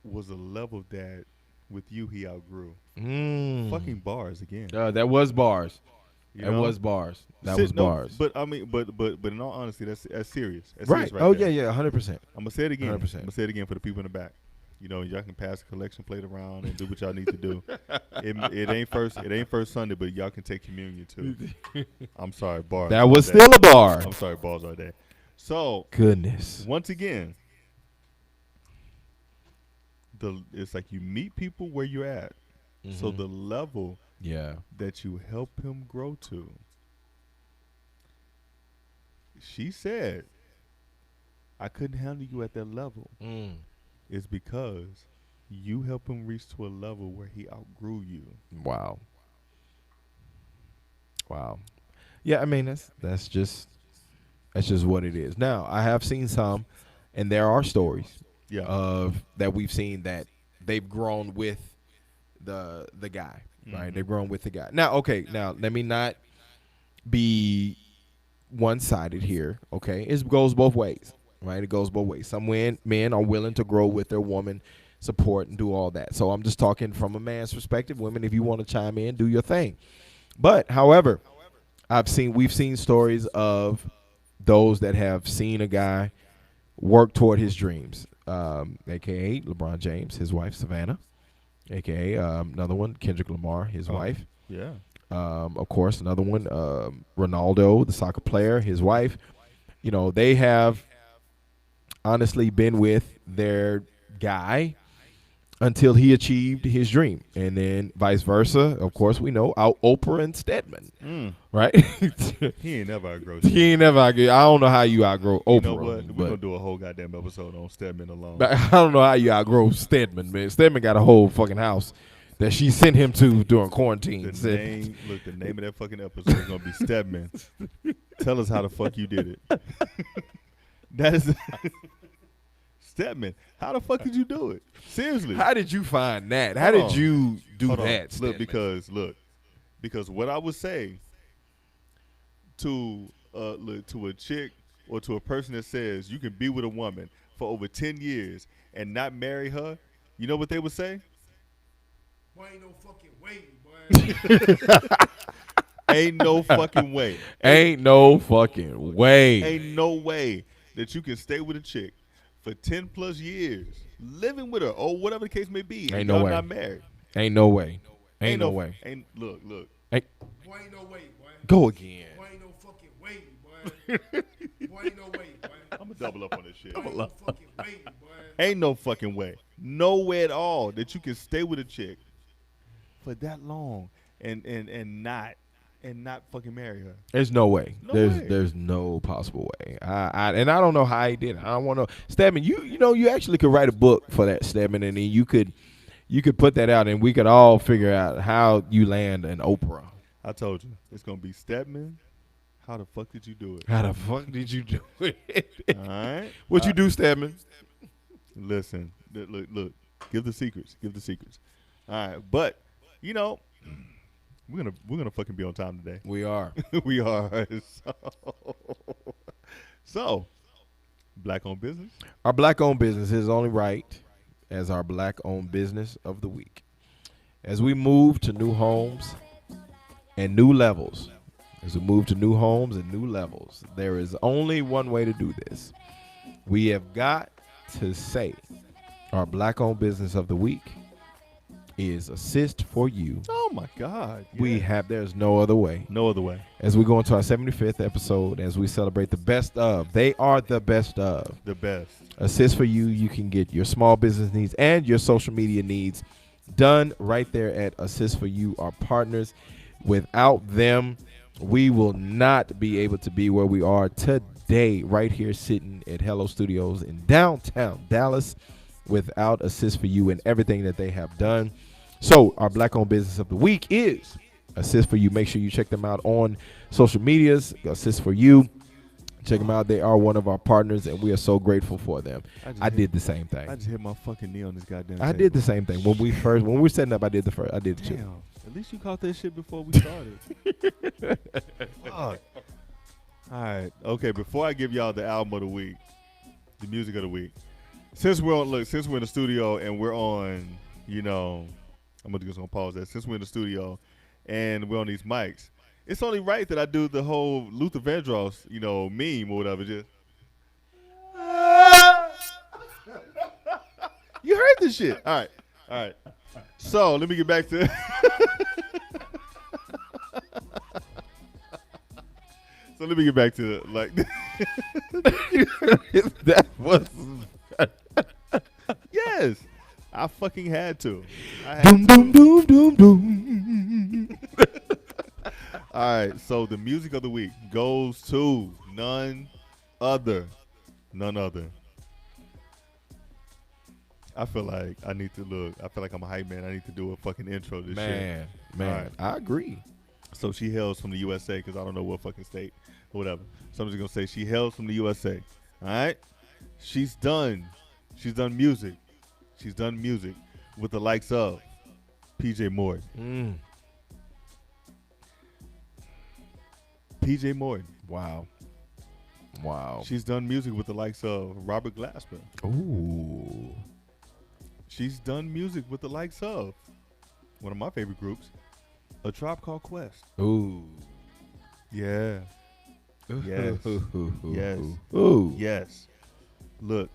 was a level that with you he outgrew. Fucking bars again. That was bars. You That know? was bars. That Sit- was no, bars. But I mean, but in all honesty, that's serious. That's Right. serious right Oh there. yeah, 100%. I'm gonna say it again. 100%. I'm gonna say it again for the people in the back. You know, y'all can pass the collection plate around and do what y'all need to do. It ain't first Sunday, but y'all can take communion too. I'm sorry, bars. That was all day. still a bar. I'm sorry, balls all day. So Goodness. once again, it's like you meet people where you're at. So the level Yeah. that you help him grow to. She said, I couldn't handle you at that level. It's because you help him reach to a level where he outgrew you. Wow. Yeah, I mean that's just what it is. Now, I have seen some, and there are stories Yeah. of that we've seen that they've grown with the guy, right? They've grown with the guy. Now, okay, let me not be one-sided here, okay? It goes both ways, right? It goes both ways. Some men are willing to grow with their woman, support, and do all that. So I'm just talking from a man's perspective. Women, if you want to chime in, do your thing. But, however, we've seen stories of those that have seen a guy work toward his dreams, a.k.a. LeBron James, his wife, Savannah, a.k.a. Another one, Kendrick Lamar, his wife. Yeah. Of course, another one, Ronaldo, the soccer player, his wife. You know, they have honestly been with their guy until he achieved his dream. And then vice versa. Of course, we know Oprah and Stedman, right? He ain't never outgrown He ain't never outgrow. I don't know how you outgrow Oprah. You know what? We're but- going to do a whole goddamn episode on Stedman alone. But I don't know how you outgrow Stedman, man. Stedman got a whole fucking house that she sent him to during quarantine. The name of that fucking episode is going to be Stedman. Tell us how the fuck you did it. That is Stedman. How the fuck did you do it? Seriously. How did you find that? How Hold did on. you do Hold on. that, Stedman? Because what I would say to a chick or to a person that says you can be with a woman for over 10 years and not marry her, you know what they would say? Boy, ain't no fucking way, boy. Ain't no fucking way. Ain't no fucking way. Ain't no way that you can stay with a chick for 10 plus years, living with her or whatever the case may be. Ain't and no y'all way. not married. Ain't no way. Ain't no way. Ain't look. Ain't, Boy, ain't no way, boy. go again. Boy, ain't no fucking way, boy. Boy, ain't no way, boy. I'm gonna double up on this shit. Boy, ain't no fucking way, boy. Ain't no fucking way. No way at all that you can stay with a chick for that long and not fucking marry her. There's no way. No there's way. there's no possible way. I don't know how he did it. I don't want to know. Stedman, you actually could write a book for that, Stedman, and then you could put that out, and we could all figure out how you land an Oprah. I told you it's gonna be Stedman. How the fuck did you do it? How the fuck did you do it? All right. What you do, Stedman? Listen, look. Give the secrets. All right, but you know, we're gonna fucking be on time today. We are. We are. So, black-owned business. Our black-owned business is only right as our black-owned business of the week. As we move to new homes and new levels, there is only one way to do this. We have got to say our black-owned business of the week is Assist for You. Oh my God. There's no other way. No other way. As we go into our 75th episode, as we celebrate the best of, they are the best of. The best. Assist for You, you can get your small business needs and your social media needs done right there at Assist for You, our partners. Without them, we will not be able to be where we are today, right here sitting at Hello Studios in downtown Dallas, without Assist for You and everything that they have done. So our Black-owned business of the week is Assist for You. Make sure you check them out on social medias. Assist for You. Check them out. They are one of our partners, and we are so grateful for them. I did the same thing. I just hit my fucking knee on this goddamn. I did the same thing when we were setting up. I did it too. Damn. At least you caught that shit before we started. Fuck. All right. Okay. Before I give y'all the album of the week, the music of the week, since we're in the studio and we're on, I'm just gonna pause that. Since we're in the studio and we're on these mics, it's only right that I do the whole Luther Vandross, meme or whatever. Just you heard this shit. All right. So let me get back to. So let me get back to like. That was. Yes, I fucking had to. Doom, doom, doom, doom, doom. All right, so the music of the week goes to none other. I feel like I need to look. I feel like I'm a hype man. I need to do a fucking intro to this shit. Man, All right. I agree. So she hails from the USA because I don't know what fucking state or whatever. So I'm just gonna say she hails from the USA. All right, she's done music. She's done music with the likes of PJ Morton. PJ Morton. Wow. She's done music with the likes of Robert Glasper. Ooh. She's done music with the likes of one of my favorite groups, A Tribe Called Quest. Ooh. Yeah. Yes. Yes. Ooh. Yes. Look.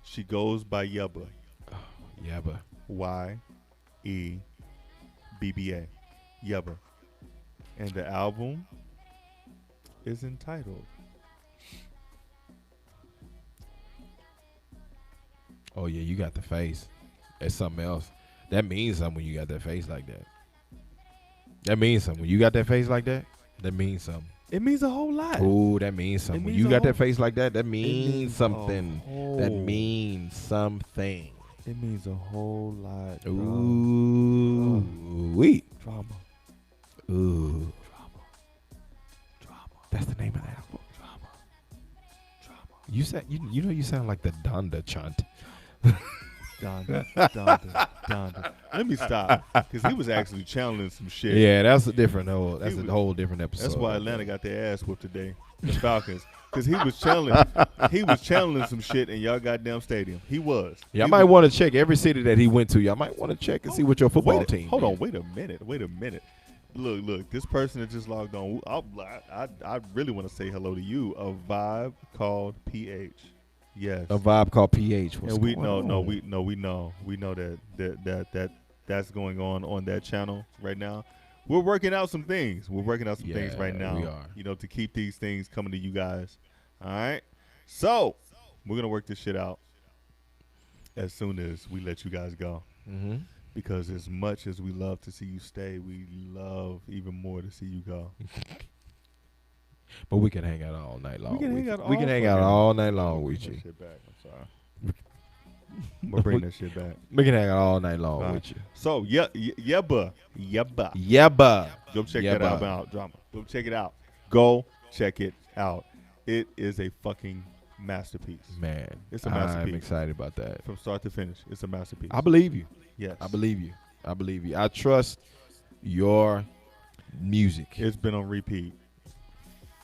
She goes by Yebba. Yebba. Y-E-B-B-A. Yebba. And the album is entitled. Oh yeah, you got the face. That's something else. That means something when you got that face like that. That means something. When you got that face like that, that means something. It means a whole lot. Ooh, that means something. When means you a got that whole- face like that, that means means something. a That whole- means something. It means a whole lot. bro. Ooh. Wee. Drama. Ooh. Drama. That's the name of the album. Drama. You said you sound like the Donda chant. Donda. Let me stop, because he was actually channeling some shit. Yeah, that's a different whole. That's He a was- whole different episode. That's why Atlanta got their ass whooped today, the Falcons, because he was channeling some shit in y'all goddamn stadium. He was. Y'all He might was- want to check every city that he went to. Y'all might want to check and see what your football team. Hold on, did. wait a minute. Look. This person that just logged on. I really want to say hello to you. A vibe called PH. Yes. A vibe called PH. What's And we going know, on? we know that's going on that channel right now. We're working out some things. Things right Yeah, now. we are. To keep these things coming to you guys. All right. So we're gonna work this shit out as soon as we let you guys go. Mm-hmm. Because as much as we love to see you stay, we love even more to see you go. But we can hang out all night long. We can with hang you. out We can all hang out fucking- all night long with Bring you. that shit back. I'm sorry. I'm gonna bring that shit back. We can hang out all night long All with right. you. So Yebba. Yebba. Go check Yebba. that album out, Drama. Go check it out. Go check it out. It is a fucking masterpiece. Man, It's a masterpiece. I'm excited about that. From start to finish, it's a masterpiece. I believe you. Yes. I believe you. I trust your music. It's been on repeat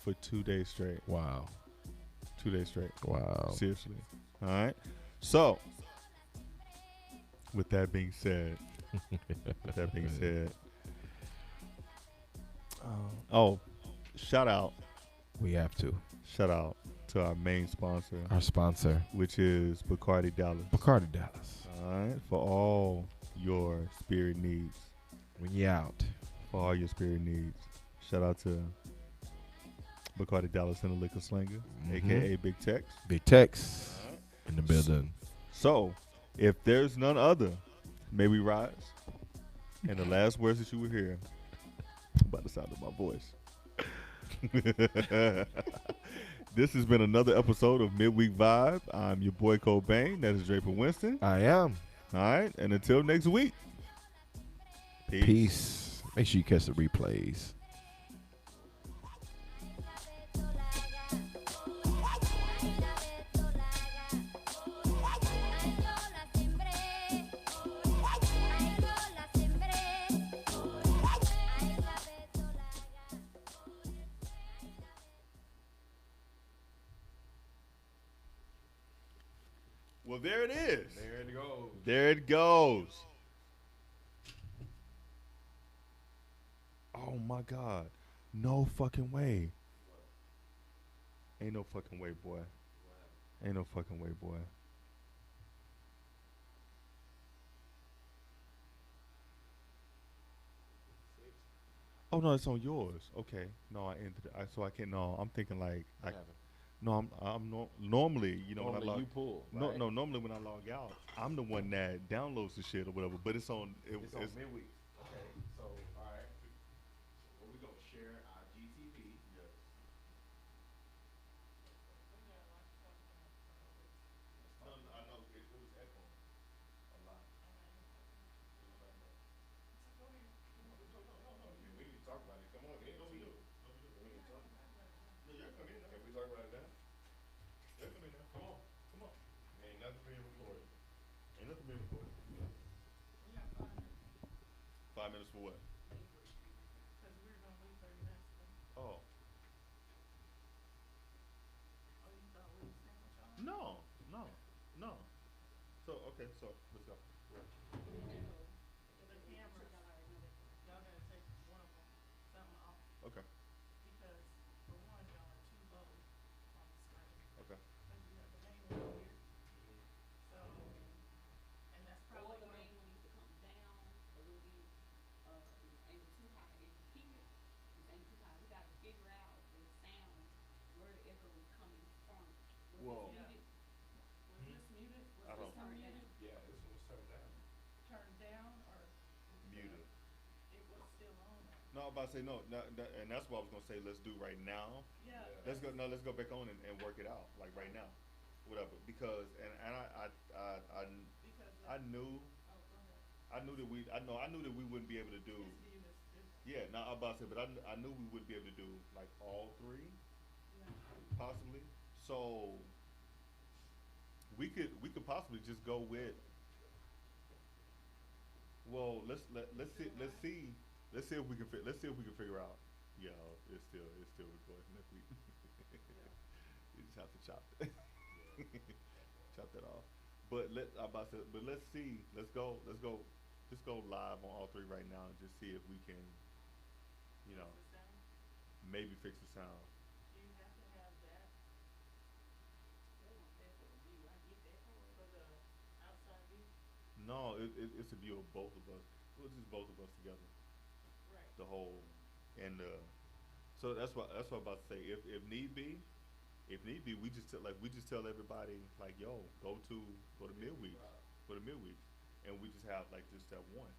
for 2 days straight. Wow. 2 days straight. Wow. Seriously. All right. So, with that being said, shout out We have to. to our main sponsor, Our sponsor, which is Bacardi Dallas. Bacardi Dallas. All right, for all your spirit needs. When you out. For all your spirit needs. Shout out to Bacardi Dallas and the Liquor Slinger, aka Big Tex. Big Tex in the building. So, if there's none other, may we rise. And the last words that you will hear By the sound of my voice. This has been another episode of Midweek Vibe. I'm your boy Cobain. That is Draper Winston. I am. All right, and until next week. Peace. Make sure you catch the replays. Well, there it is. There it goes. There it goes. Oh my God. No fucking way. Ain't no fucking way, boy. Ain't no fucking way, boy. Oh no, it's on yours. Okay. No, I ended it. So I can't. No, I'm thinking like no, normally, you know, when I Normally log, you pull. no, Right? no, normally when I log out, I'm the one that downloads the shit or whatever. But it's on. It's on midweek. Okay. So, all right. Well, we're going to share our GTP. Yes. No, I know it was echoing a lot. We need to talk about it. Come on in. No, we do. No, we do. We need to talk about it. No, you're coming in now. Can we talk about it now? You're coming in now. Come on. Come on. Ain't nothing being recorded. Ain't nothing being recorded. 5 minutes for what? Oh. No, no, no. So okay, so let's go. Okay. Okay. Or the main one needs to come down a little bit, if it's angled too high, if you keep it, it's angled too high, we gotta figure out the sound, where the echo is coming from. Whoa. Was this muted? I Was don't- this turned down? Yeah, this one was turned down. Muted. No, I'm about to say no, and that's what I was gonna say. Let's do right now. Let's go. No, let's go back on and work it out like right now, whatever. Because I knew that I knew that we wouldn't be able to do. Yeah, no, I'm about to say, but I knew we wouldn't be able to do like all three, possibly. So we could possibly just go with. Well, let's see if we can figure out. Yeah, it's still recording. If we you just have to chop that off. But let's see. Let's go live on all three right now and just see if we can, you know, maybe fix the sound. They want that for the view, I get that part. No, it's a view of both of us. Well, just both of us together. The whole, and so that's what I'm about to say. If need be, we just tell everybody like, yo, go to midweek, and we just have like just that one.